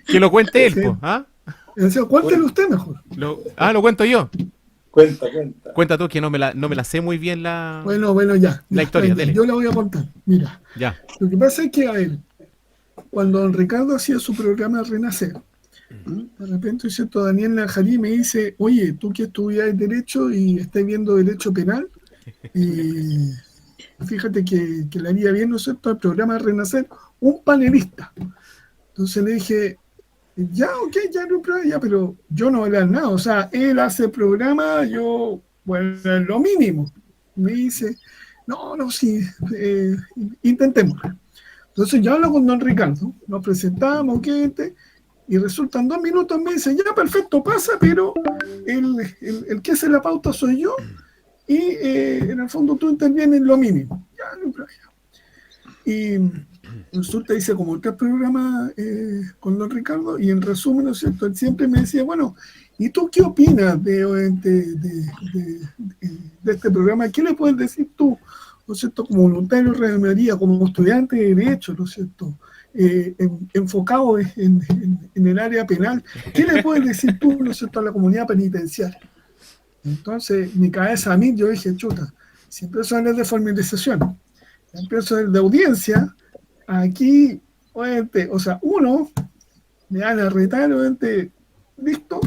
Que lo cuente él, Sí. po, ¿ah? Decía, cuéntelo usted mejor. Lo cuento yo. Cuenta. Cuenta tú, que no me la sé muy bien la Bueno, ya. La historia, Venga, dele. yo la voy a contar. Mira, Ya. lo que pasa es que, a ver, cuando don Ricardo hacía su programa Renacer, de repente, ¿cierto? Daniel Najarí me dice, oye, tú que estudias Derecho y estás viendo Derecho Penal, fíjate que le haría bien, ¿no es cierto?, al programa Renacer, un panelista. Entonces le dije, ya, ok, ya no hay problema, ya, pero yo no voy a hablar nada. O sea, él hace el programa, yo, bueno, es lo mínimo. Me dice, no, sí, intentemos. Entonces yo hablo con don Ricardo, nos presentamos, y resultan 2 minutos, me dice, ya, perfecto, pasa, pero el que hace la pauta soy yo, y en el fondo tú intervienes en lo mínimo. Ya, no hay problema. Y resulta, hice como 3 programas con don Ricardo, y en resumen, ¿no es cierto?, él siempre me decía, bueno, ¿y tú qué opinas de este programa? ¿Qué le puedes decir tú, ¿no es cierto?, como voluntario de Radio María, como estudiante de Derecho, ¿no es cierto?, enfocado en el área penal? ¿Qué le puedes decir tú, ¿no es cierto?, a la comunidad penitenciaria? Entonces, mi cabeza a mí, yo dije, chuta, si empiezo a hablar de formalización, empiezo a hablar de audiencia, aquí, obviamente, o sea, uno, me van a retar, obviamente, listo,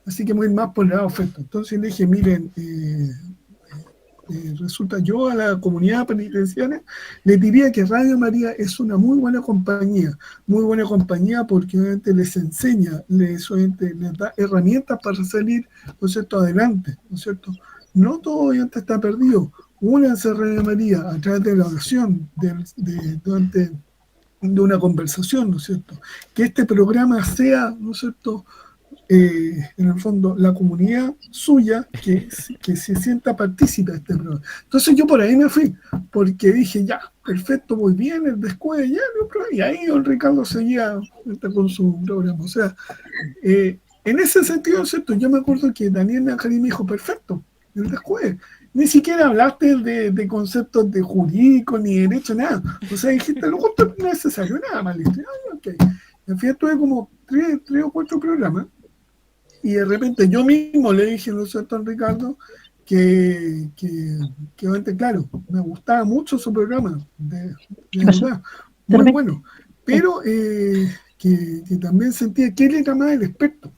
así que voy a ir más por el lado oferta. Entonces le dije, miren, resulta, yo a la comunidad penitenciaria le diría que Radio María es una muy buena compañía porque obviamente les enseña, les da herramientas para salir, ¿no es cierto?, adelante, ¿no es cierto? No todo obviamente está perdido. Únanse a Radio María a través de la oración, de una conversación, ¿no es cierto? Que este programa sea, ¿no es cierto?, en el fondo, la comunidad suya que se sienta partícipe de este programa. Entonces yo por ahí me fui, porque dije, ya, perfecto, muy bien, el descueve, ya, no, y ahí don Ricardo seguía con su programa. O sea, en ese sentido, ¿cierto? Yo me acuerdo que Daniel Najarí me dijo, perfecto, el descueve. Ni siquiera hablaste de conceptos de jurídico, ni derecho, nada. O sea, dijiste, lo justo no es necesario, nada más, listo. Ah, ok. En fin, tuve como 3 o 4 programas. Y de repente yo mismo le dije, ¿no es cierto?, a Ricardo, que obviamente, claro, me gustaba mucho su programa, de verdad, muy bueno, pero que también sentía que él era más el experto,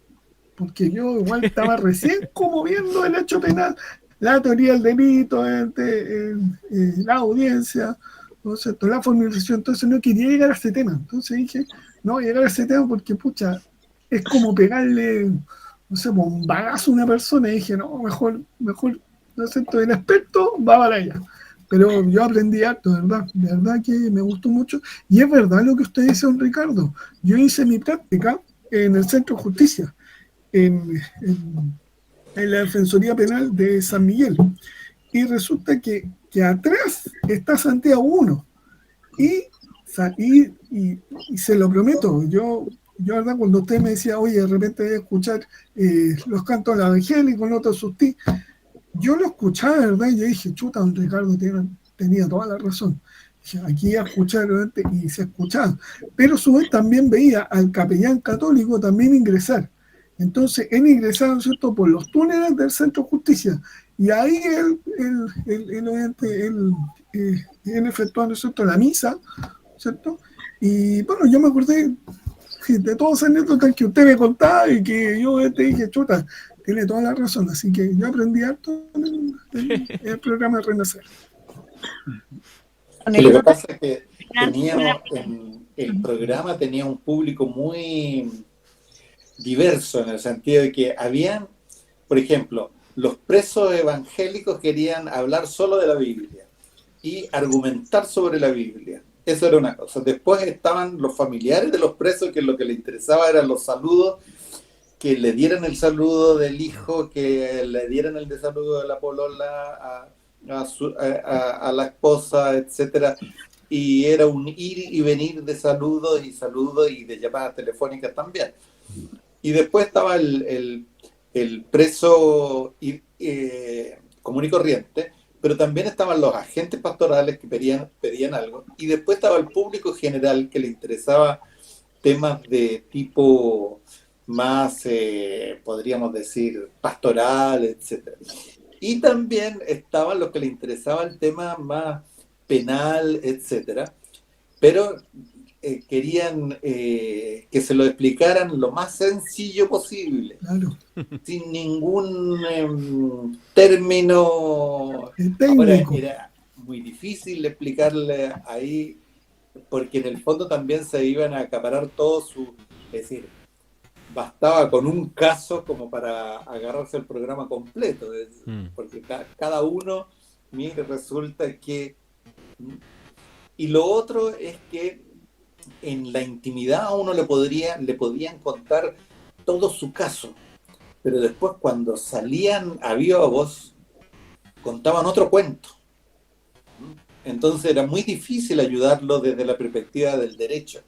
porque yo igual estaba recién como viendo el hecho penal, la teoría del delito, la audiencia, ¿no es cierto?, la formalización. Entonces no quería llegar a ese tema. Entonces dije, no voy a llegar a ese tema porque, pucha, es como pegarle, no sé, un bagazo a una persona. Y dije, no, mejor, ¿no es cierto?, el experto va para allá. Pero yo aprendí harto, de verdad que me gustó mucho. Y es verdad lo que usted dice, don Ricardo. Yo hice mi práctica en el Centro de Justicia, en la Defensoría Penal de San Miguel. Y resulta que atrás está Santiago 1. Y se lo prometo, yo, verdad, cuando usted me decía, oye, de repente voy a escuchar los cantos evangélicos, no te asusté, yo lo escuchaba, ¿verdad? Y yo dije, chuta, don Ricardo tenía toda la razón. Dije, aquí iba a escuchar, ¿verdad? Y se escuchaba. Pero a su vez también veía al capellán católico también ingresar. Entonces, él ingresaba, ¿no es cierto?, por los túneles del Centro de Justicia. Y ahí él efectuaba, ¿no es cierto?, la misa, ¿cierto? Y bueno, yo me acordé de todas esas anécdotas que usted me contaba y que yo te dije, chuta, tiene toda la razón. Así que yo aprendí harto en el programa de Renacer. Y lo que pasa es que el programa tenía un público muy diverso, en el sentido de que habían, por ejemplo, los presos evangélicos querían hablar solo de la Biblia y argumentar sobre la Biblia. Eso era una cosa. Después estaban los familiares de los presos, que lo que les interesaba eran los saludos que le dieran el saludo del hijo, que le dieran el saludo de la polola a la esposa, etcétera, y era un ir y venir de saludos y de llamadas telefónicas también. Y después estaba el preso común y corriente, pero también estaban los agentes pastorales que pedían algo, y después estaba el público general que le interesaba temas de tipo más, podríamos decir, pastoral, etcétera. Y también estaban los que le interesaba el tema más penal, etcétera, pero querían que se lo explicaran lo más sencillo posible, Claro. sin ningún término. Técnico. Ahora, era muy difícil explicarle ahí, porque en el fondo también se iban a acaparar todo es decir, bastaba con un caso como para agarrarse el programa completo, porque cada uno, mire, resulta que... Y lo otro es que en la intimidad a uno le podían contar todo su caso, pero después cuando salían a viva voz, contaban otro cuento. Entonces era muy difícil ayudarlo desde la perspectiva del derecho,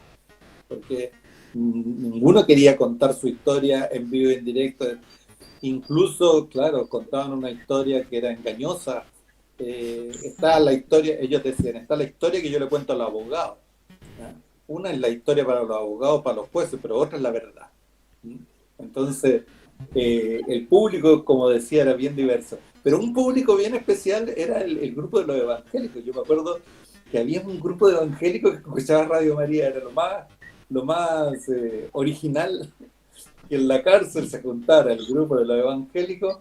porque ninguno quería contar su historia en vivo y en directo. Incluso, claro, contaban una historia que era engañosa. Está la historia, ellos decían, está la historia que yo le cuento al abogado. Una es la historia para los abogados, para los jueces, pero otra es la verdad. Entonces, el público, como decía, era bien diverso. Pero un público bien especial era el grupo de los evangélicos. Yo me acuerdo que había un grupo de evangélicos que escuchaba Radio María, era lo más original, que en la cárcel se juntara el grupo de los evangélicos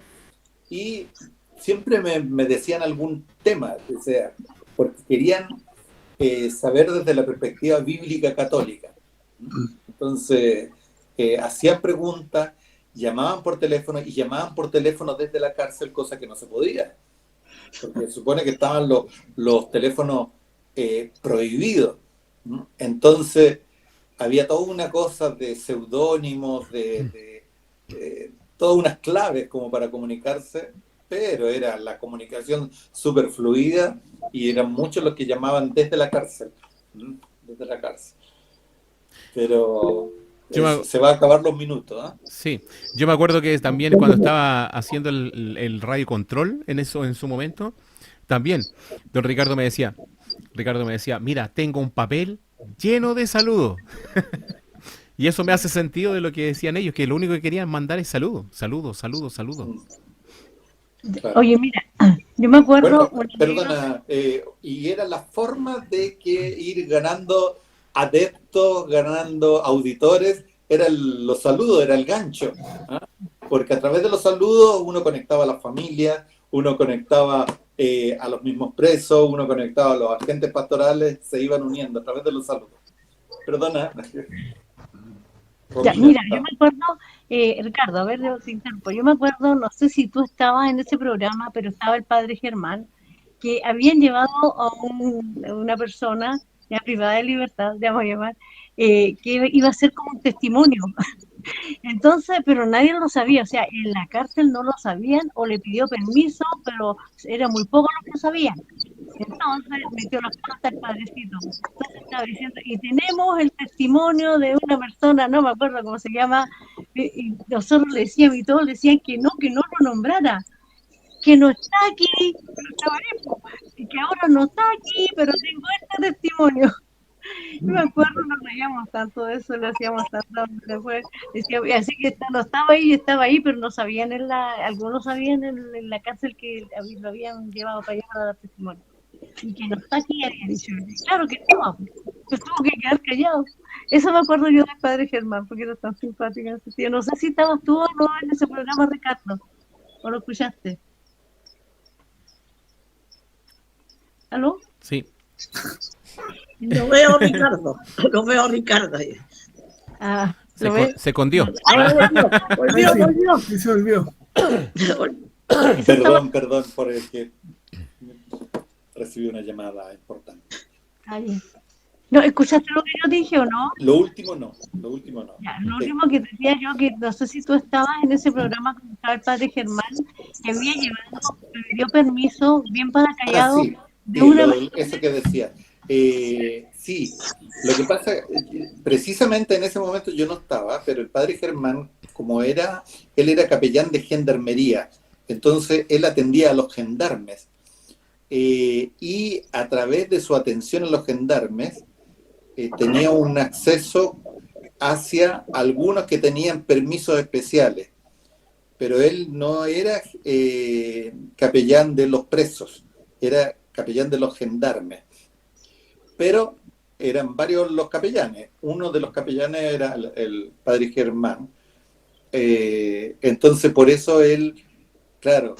y siempre me decían algún tema, o sea, porque querían saber desde la perspectiva bíblica católica. Entonces, hacían preguntas, llamaban por teléfono y llamaban por teléfono desde la cárcel, cosa que no se podía, porque se supone que estaban los teléfonos prohibidos. Entonces, había toda una cosa de seudónimos, de todas unas claves como para comunicarse, pero era la comunicación súper fluida y eran muchos los que llamaban desde la cárcel. Desde la cárcel. Pero se va a acabar los minutos, ¿eh? Sí, yo me acuerdo que también cuando estaba haciendo el radio control en su momento, también don Ricardo me decía, mira, tengo un papel lleno de saludos. Y eso me hace sentido de lo que decían ellos, que lo único que querían mandar es saludos. Claro. Oye, mira, yo me acuerdo... Bueno, perdona, y era la forma de que ir ganando adeptos, ganando auditores, los saludos, era el gancho, ¿eh? Porque a través de los saludos uno conectaba a la familia, uno conectaba a los mismos presos, uno conectaba a los agentes pastorales, se iban uniendo a través de los saludos. Perdona. Ya, mira, yo me acuerdo, Ricardo, a ver, yo me acuerdo, no sé si tú estabas en ese programa, pero estaba el padre Germán, que habían llevado a una persona ya privada de libertad, le vamos a llamar, que iba a ser como un testimonio. Entonces, pero nadie lo sabía, o sea, en la cárcel no lo sabían o le pidió permiso, pero era muy poco lo que sabían. Entonces metió las patas al padrecito. Entonces estaba diciendo, y tenemos el testimonio de una persona, no me acuerdo cómo se llama, y nosotros le decíamos, y todos le decían que no lo nombrara, que no está aquí, pero estaba ahí, y que ahora no está aquí, pero tengo este testimonio. Yo me acuerdo, nos reíamos tanto de eso, lo hacíamos tanto después, decíamos, así que no estaba ahí, pero no sabían algunos sabían en la cárcel que lo habían llevado para allá para dar testimonio. Y que no está aquí, había dicho, claro que no, pues tuvo que quedar callado. Eso me acuerdo yo del padre Germán, porque era tan simpático en ese sentido. No sé si estabas tú o no en ese programa, Ricardo, o lo escuchaste. ¿Aló? Sí. Lo veo, Ricardo. Ah, ¿lo ves? Se escondió. Volvió. Sí, se olvidó. Perdón por el que recibí una llamada importante. Ahí. No, ¿escuchaste lo que yo dije o no? Lo último no, lo último no. Ya, lo último que decía yo, que no sé si tú estabas en ese programa con el padre Germán, que había llevado, que le dio permiso, bien para Ah, callado, sí, de sí, una eso que decía. Sí, lo que pasa, precisamente en ese momento yo no estaba, pero el padre Germán, él era capellán de gendarmería, entonces él atendía a los gendarmes. Y a través de su atención a los gendarmes, tenía un acceso hacia algunos que tenían permisos especiales, pero él no era capellán de los presos, era capellán de los gendarmes. Pero eran varios los capellanes. Uno de los capellanes era el padre Germán. Entonces, por eso él, claro,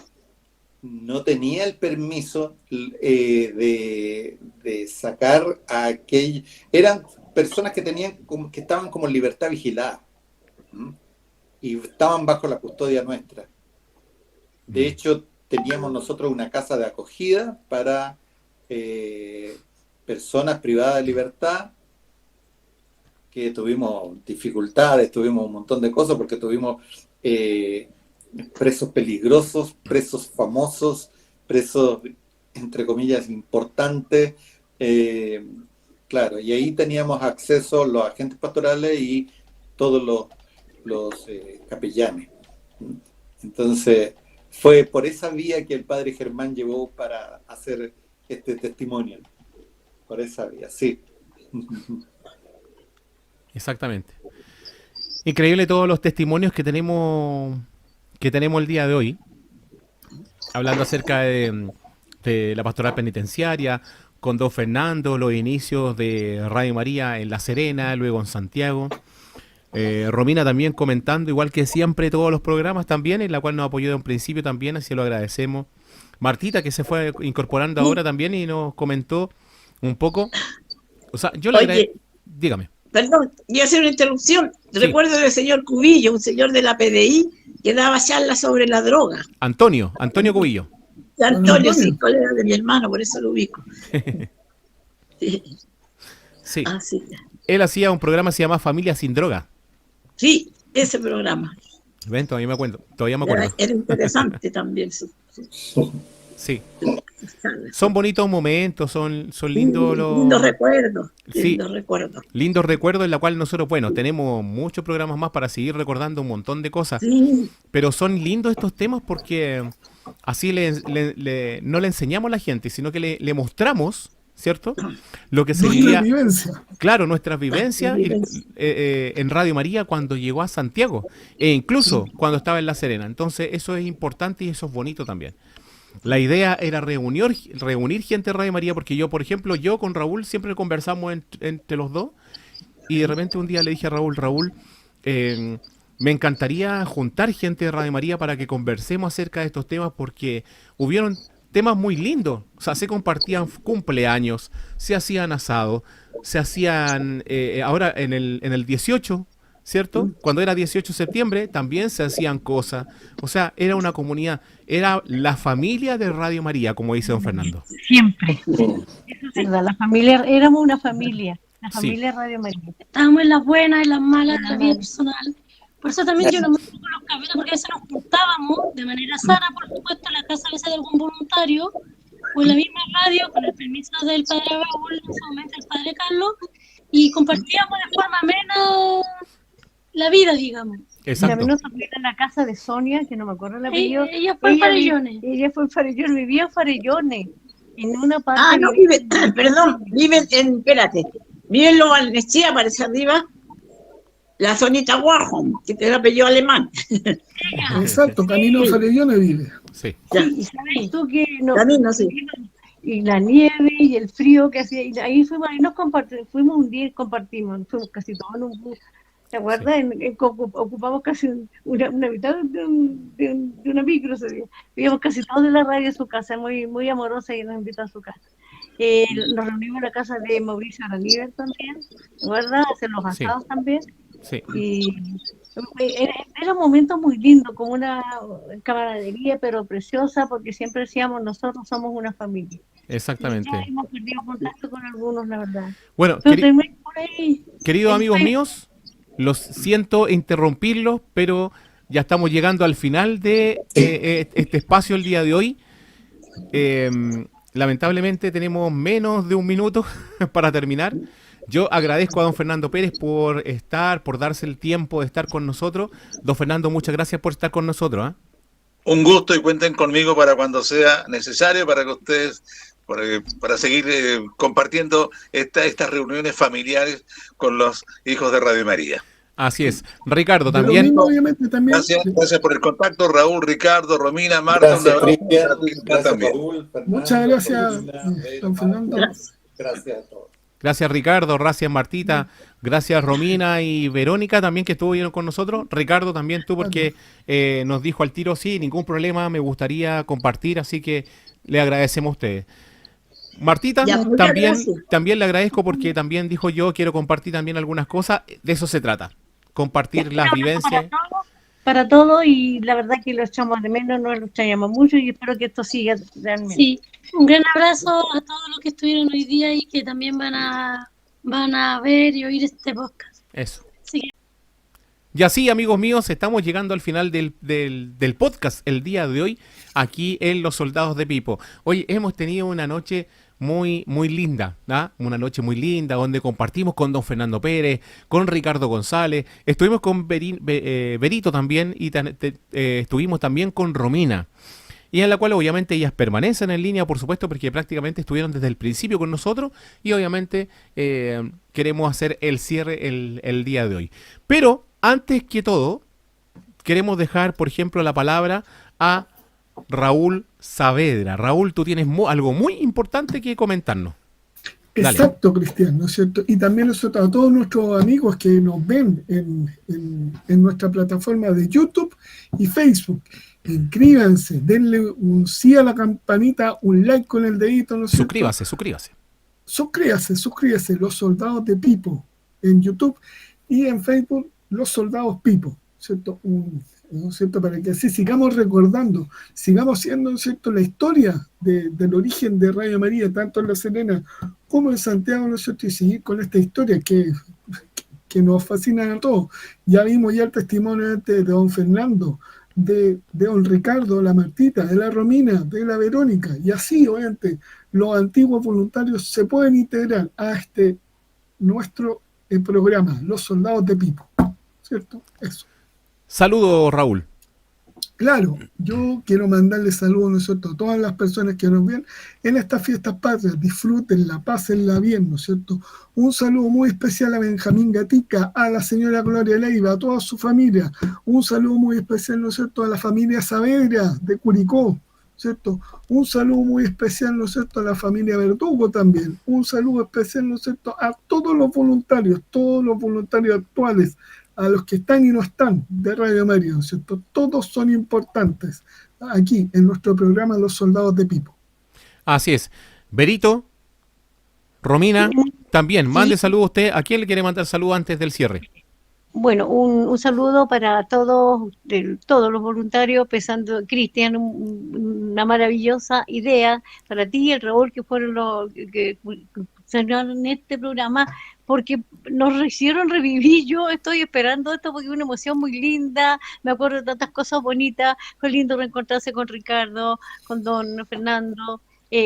no tenía el permiso de sacar a aquellos. Eran personas que que estaban como en libertad vigilada. ¿Mm? Y estaban bajo la custodia nuestra. De hecho, teníamos nosotros una casa de acogida para personas privadas de libertad, que tuvimos dificultades, tuvimos un montón de cosas, porque tuvimos presos peligrosos, presos famosos, presos, entre comillas, importantes. Claro, y ahí teníamos acceso los agentes pastorales y todos los capellanes. Entonces, fue por esa vía que el padre Germán llevó para hacer este testimonio. Por esa vía, sí. Exactamente. Increíble todos los testimonios que tenemos el día de hoy, hablando acerca de la pastoral penitenciaria, con don Fernando, los inicios de Radio María en La Serena, luego en Santiago. Romina también comentando, igual que siempre, todos los programas también, en la cual nos apoyó de un principio también, así lo agradecemos. Martita, que se fue incorporando ahora también y nos comentó un poco. O sea, yo le agradezco. Dígame. Perdón, voy a hacer una interrupción. Sí. Recuerdo del señor Cubillo, un señor de la PDI, que daba charlas sobre la droga. Antonio Cubillo. Antonio, sí, colega de mi hermano, por eso lo ubico. Sí. Ah, sí. Él hacía un programa que se llama Familia Sin Droga. Sí, ese programa. ¿Ven? Todavía me acuerdo. Era interesante también, sí. Sí. Son bonitos momentos, son lindos los... Lindos recuerdos. Sí, lindos recuerdos. Lindos recuerdos en la cual nosotros, bueno, tenemos muchos programas más para seguir recordando un montón de cosas. Sí. Pero son lindos estos temas porque así no le enseñamos a la gente, sino que le mostramos, ¿cierto? Lo que sería... Claro, nuestras vivencias en Radio María cuando llegó a Santiago, e incluso cuando estaba en La Serena. Entonces eso es importante y eso es bonito también. La idea era reunir gente de Radio María, porque yo, por ejemplo, con Raúl siempre conversamos entre los dos, y de repente un día le dije a Raúl, me encantaría juntar gente de Radio María para que conversemos acerca de estos temas, porque hubieron temas muy lindos. O sea, se compartían cumpleaños, se hacían asados, se hacían, ahora en el 18, ¿cierto? Cuando era 18 de septiembre también se hacían cosas. O sea, era una comunidad, era la familia de Radio María, como dice don Fernando. Siempre. Eso es verdad, la familia, éramos una familia, la familia de Radio María. Estábamos en las buenas, en las malas, en la vida personal. Por eso también yo no me con los capítulos, porque a veces nos juntábamos de manera sana, por supuesto, en la casa a veces de algún voluntario, o en la misma radio, con el permiso del padre Raúl, en su momento el padre Carlos, y compartíamos de forma amena la vida, digamos. Exacto. También nos tocó ir a la casa de Sonia, que no me acuerdo el apellido. Ella fue en Farellones. Ella fue en Farellones, vivía en Farellones, en una parte... Ah, no, vive en Lo Barnechea, parece arriba, la Sonita Warholm, que te da apellido alemán. Exacto, Camino a Farellones vive. Sí. Y sabes tú que sí. Y la nieve y el frío que hacía, y ahí fuimos fuimos un día y compartimos, fuimos casi todos en un bus. ¿Te acuerdas? Ocupamos casi una mitad de una micro ese día. Vivíamos casi todos de la radio en su casa, muy, muy amorosa, y nos invitó a su casa. Nos reunimos en la casa de Mauricio Araníver también, ¿te acuerdas? Hacer los asados también. Sí. Era un momento muy lindo, como una camaradería, pero preciosa, porque siempre decíamos, nosotros somos una familia. Y ya Exactamente. hemos perdido contacto con algunos, la verdad. Bueno, Pero también por ahí, queridos en amigos Facebook, míos, los siento interrumpirlos, pero ya estamos llegando al final de este espacio el día de hoy. Eh, Lamentablemente tenemos menos de un minuto para terminar. Yo agradezco a don Fernando Pérez por estar, por darse el tiempo de estar con nosotros. Don Fernando, muchas gracias por estar con nosotros. ¿Ah? Un gusto y cuenten conmigo para cuando sea necesario, para que ustedes, para seguir compartiendo estas reuniones familiares con los hijos de Radio María. Así es. Ricardo, De lo también. mismo, obviamente, también. Gracias por el contacto, Raúl, Ricardo, Romina, Marta. Gracias, Un abrazo Cristian. para ti Gracias, también. Raúl, Fernando, Muchas gracias, Paulina, Vera, don Fernando. Gracias. Gracias a todos. Gracias Ricardo, gracias Martita, gracias Romina y Verónica también que estuvieron con nosotros. Ricardo también tú porque nos dijo al tiro, sí, ningún problema, me gustaría compartir, así que le agradecemos a ustedes. Martita, Ya, muchas gracias. también le agradezco porque también dijo yo quiero compartir también algunas cosas, de eso se trata, compartir las vivencias. para todo, y la verdad que lo echamos de menos, no lo extrañamos mucho, y espero que esto siga realmente. Sí, un gran abrazo a todos los que estuvieron hoy día y que también van a ver y oír este podcast. Eso. Sí. Y así, amigos míos, estamos llegando al final del podcast el día de hoy, aquí en Los Soldados de Pipo. Hoy hemos tenido una noche muy, muy linda, ¿ah? Una noche muy linda donde compartimos con don Fernando Pérez, con Ricardo González, estuvimos con Berito también y estuvimos también con Romina. Y en la cual obviamente ellas permanecen en línea, por supuesto, porque prácticamente estuvieron desde el principio con nosotros y obviamente queremos hacer el cierre el día de hoy. Pero antes que todo, queremos dejar, por ejemplo, la palabra a Raúl Saavedra. Raúl, tú tienes algo muy importante que comentarnos. Dale. Exacto, Cristian, ¿no es cierto? Y también nosotros, a todos nuestros amigos que nos ven en nuestra plataforma de YouTube y Facebook, inscríbanse, denle un sí a la campanita, un like con el dedito, ¿no es cierto? Suscríbase, Los Soldados de Pipo en YouTube y en Facebook, Los Soldados Pipo, ¿cierto? ¿No es cierto? Para que así sigamos recordando, sigamos siendo, ¿no es cierto?, la historia del origen de Radio María, tanto en La Serena como en Santiago, ¿no es cierto?, y seguir con esta historia que nos fascina a todos. Ya vimos ya el testimonio de don Fernando, de don Ricardo, la Martita, de la Romina, de la Verónica, y así, obviamente, los antiguos voluntarios se pueden integrar a nuestro programa, Los Soldados de Pipo, ¿cierto? Eso. Saludos, Raúl. Claro, yo quiero mandarle saludos, ¿no es cierto?, a todas las personas que nos ven en estas fiestas patrias. Disfrútenla, pásenla bien, ¿no es cierto? Un saludo muy especial a Benjamín Gatica, a la señora Gloria Leiva, a toda su familia. Un saludo muy especial, ¿no es cierto?, a la familia Saavedra de Curicó, ¿cierto? Un saludo muy especial, ¿no es cierto?, a la familia Verdugo también. Un saludo especial, ¿no es cierto?, a todos los voluntarios actuales, a los que están y no están de Radio María, ¿no es cierto? Todos son importantes aquí en nuestro programa Los Soldados de Pipo. Así es. Berito, Romina, también, mande saludos a usted. ¿A quién le quiere mandar saludos antes del cierre? Bueno, un saludo para todos los voluntarios, pensando, Cristian, una maravillosa idea para ti y el Raúl, que fueron los que salieron en este programa, porque nos hicieron revivir. Yo estoy esperando esto porque es una emoción muy linda, me acuerdo de tantas cosas bonitas. Fue lindo reencontrarse con Ricardo, con don Fernando,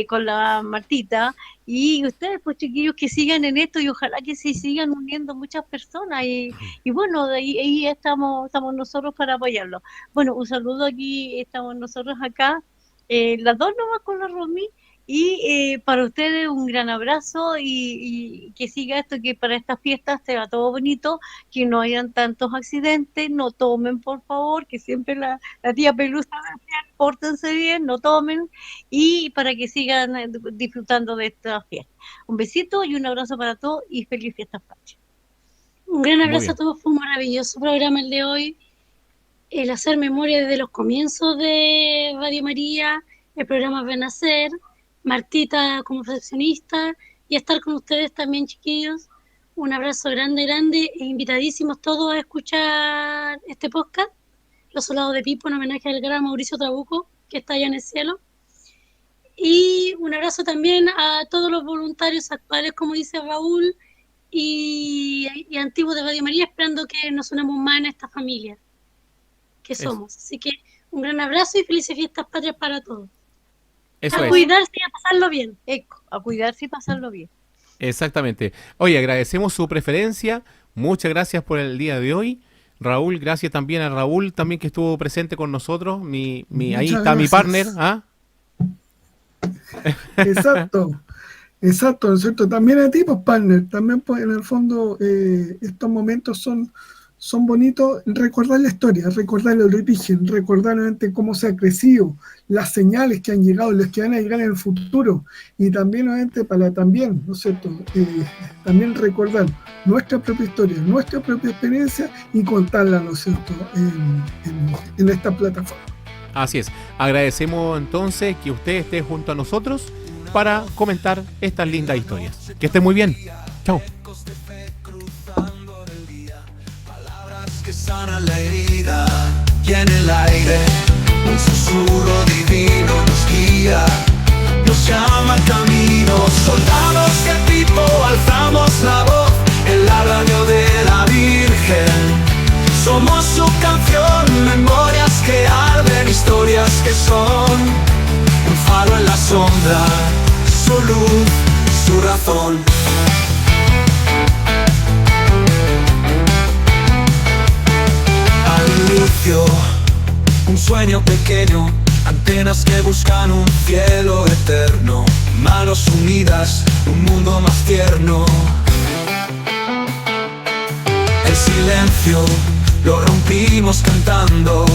con la Martita, y ustedes, pues chiquillos, que sigan en esto y ojalá que se sigan uniendo muchas personas, y bueno, de ahí estamos nosotros para apoyarlos. Bueno, un saludo, aquí estamos nosotros acá, las dos nomás con la Romy, y para ustedes un gran abrazo, y que siga esto, que para estas fiestas sea todo bonito, que no hayan tantos accidentes, no tomen, por favor, que siempre la tía Pelusa decía, pórtense bien, no tomen, y para que sigan disfrutando de estas fiestas. Un besito y un abrazo para todos y feliz fiestas patrias. Un gran abrazo a todos, fue un maravilloso programa el de hoy, el hacer memoria desde los comienzos de Radio María, el programa Renacer, Martita como recepcionista, y estar con ustedes también, chiquillos. Un abrazo grande, grande, e invitadísimos todos a escuchar este podcast, Los Soldados de Pipo, en homenaje al gran Mauricio Trabuco, que está allá en el cielo. Y un abrazo también a todos los voluntarios actuales, como dice Raúl, y antiguos de Radio María, esperando que nos unamos más en esta familia que somos. Así que un gran abrazo y felices fiestas patrias para todos. Eso A es. cuidarse y a pasarlo bien. A cuidarse y pasarlo bien. Exactamente. Oye, agradecemos su preferencia. Muchas gracias por el día de hoy. Raúl, gracias también a Raúl también que estuvo presente con nosotros. Ahí Muchas está mi gracias. partner. ¿Ah? Exacto, exacto, ¿no es cierto? También a ti, pues, partner, también pues, en el fondo estos momentos son bonitos, recordar la historia, recordar el origen, recordar nuevamente cómo se ha crecido, las señales que han llegado, las que van a llegar en el futuro, y también nuevamente ¿no es cierto? También recordar nuestra propia historia, nuestra propia experiencia y contarla, ¿no es cierto?, en esta plataforma. Así es. Agradecemos entonces que usted esté junto a nosotros para comentar estas lindas historias. Que esté muy bien. Chao. Que sanan la herida y en el aire un susurro divino nos guía, nos llama al camino. Soldados de Pipo, alzamos la voz en la radio de la Virgen. Somos su canción, memorias que arden, historias que son un faro en la sombra, su luz, su razón. Anuncio un sueño pequeño, antenas que buscan un cielo eterno, manos unidas, un mundo más tierno. El silencio lo rompimos cantando,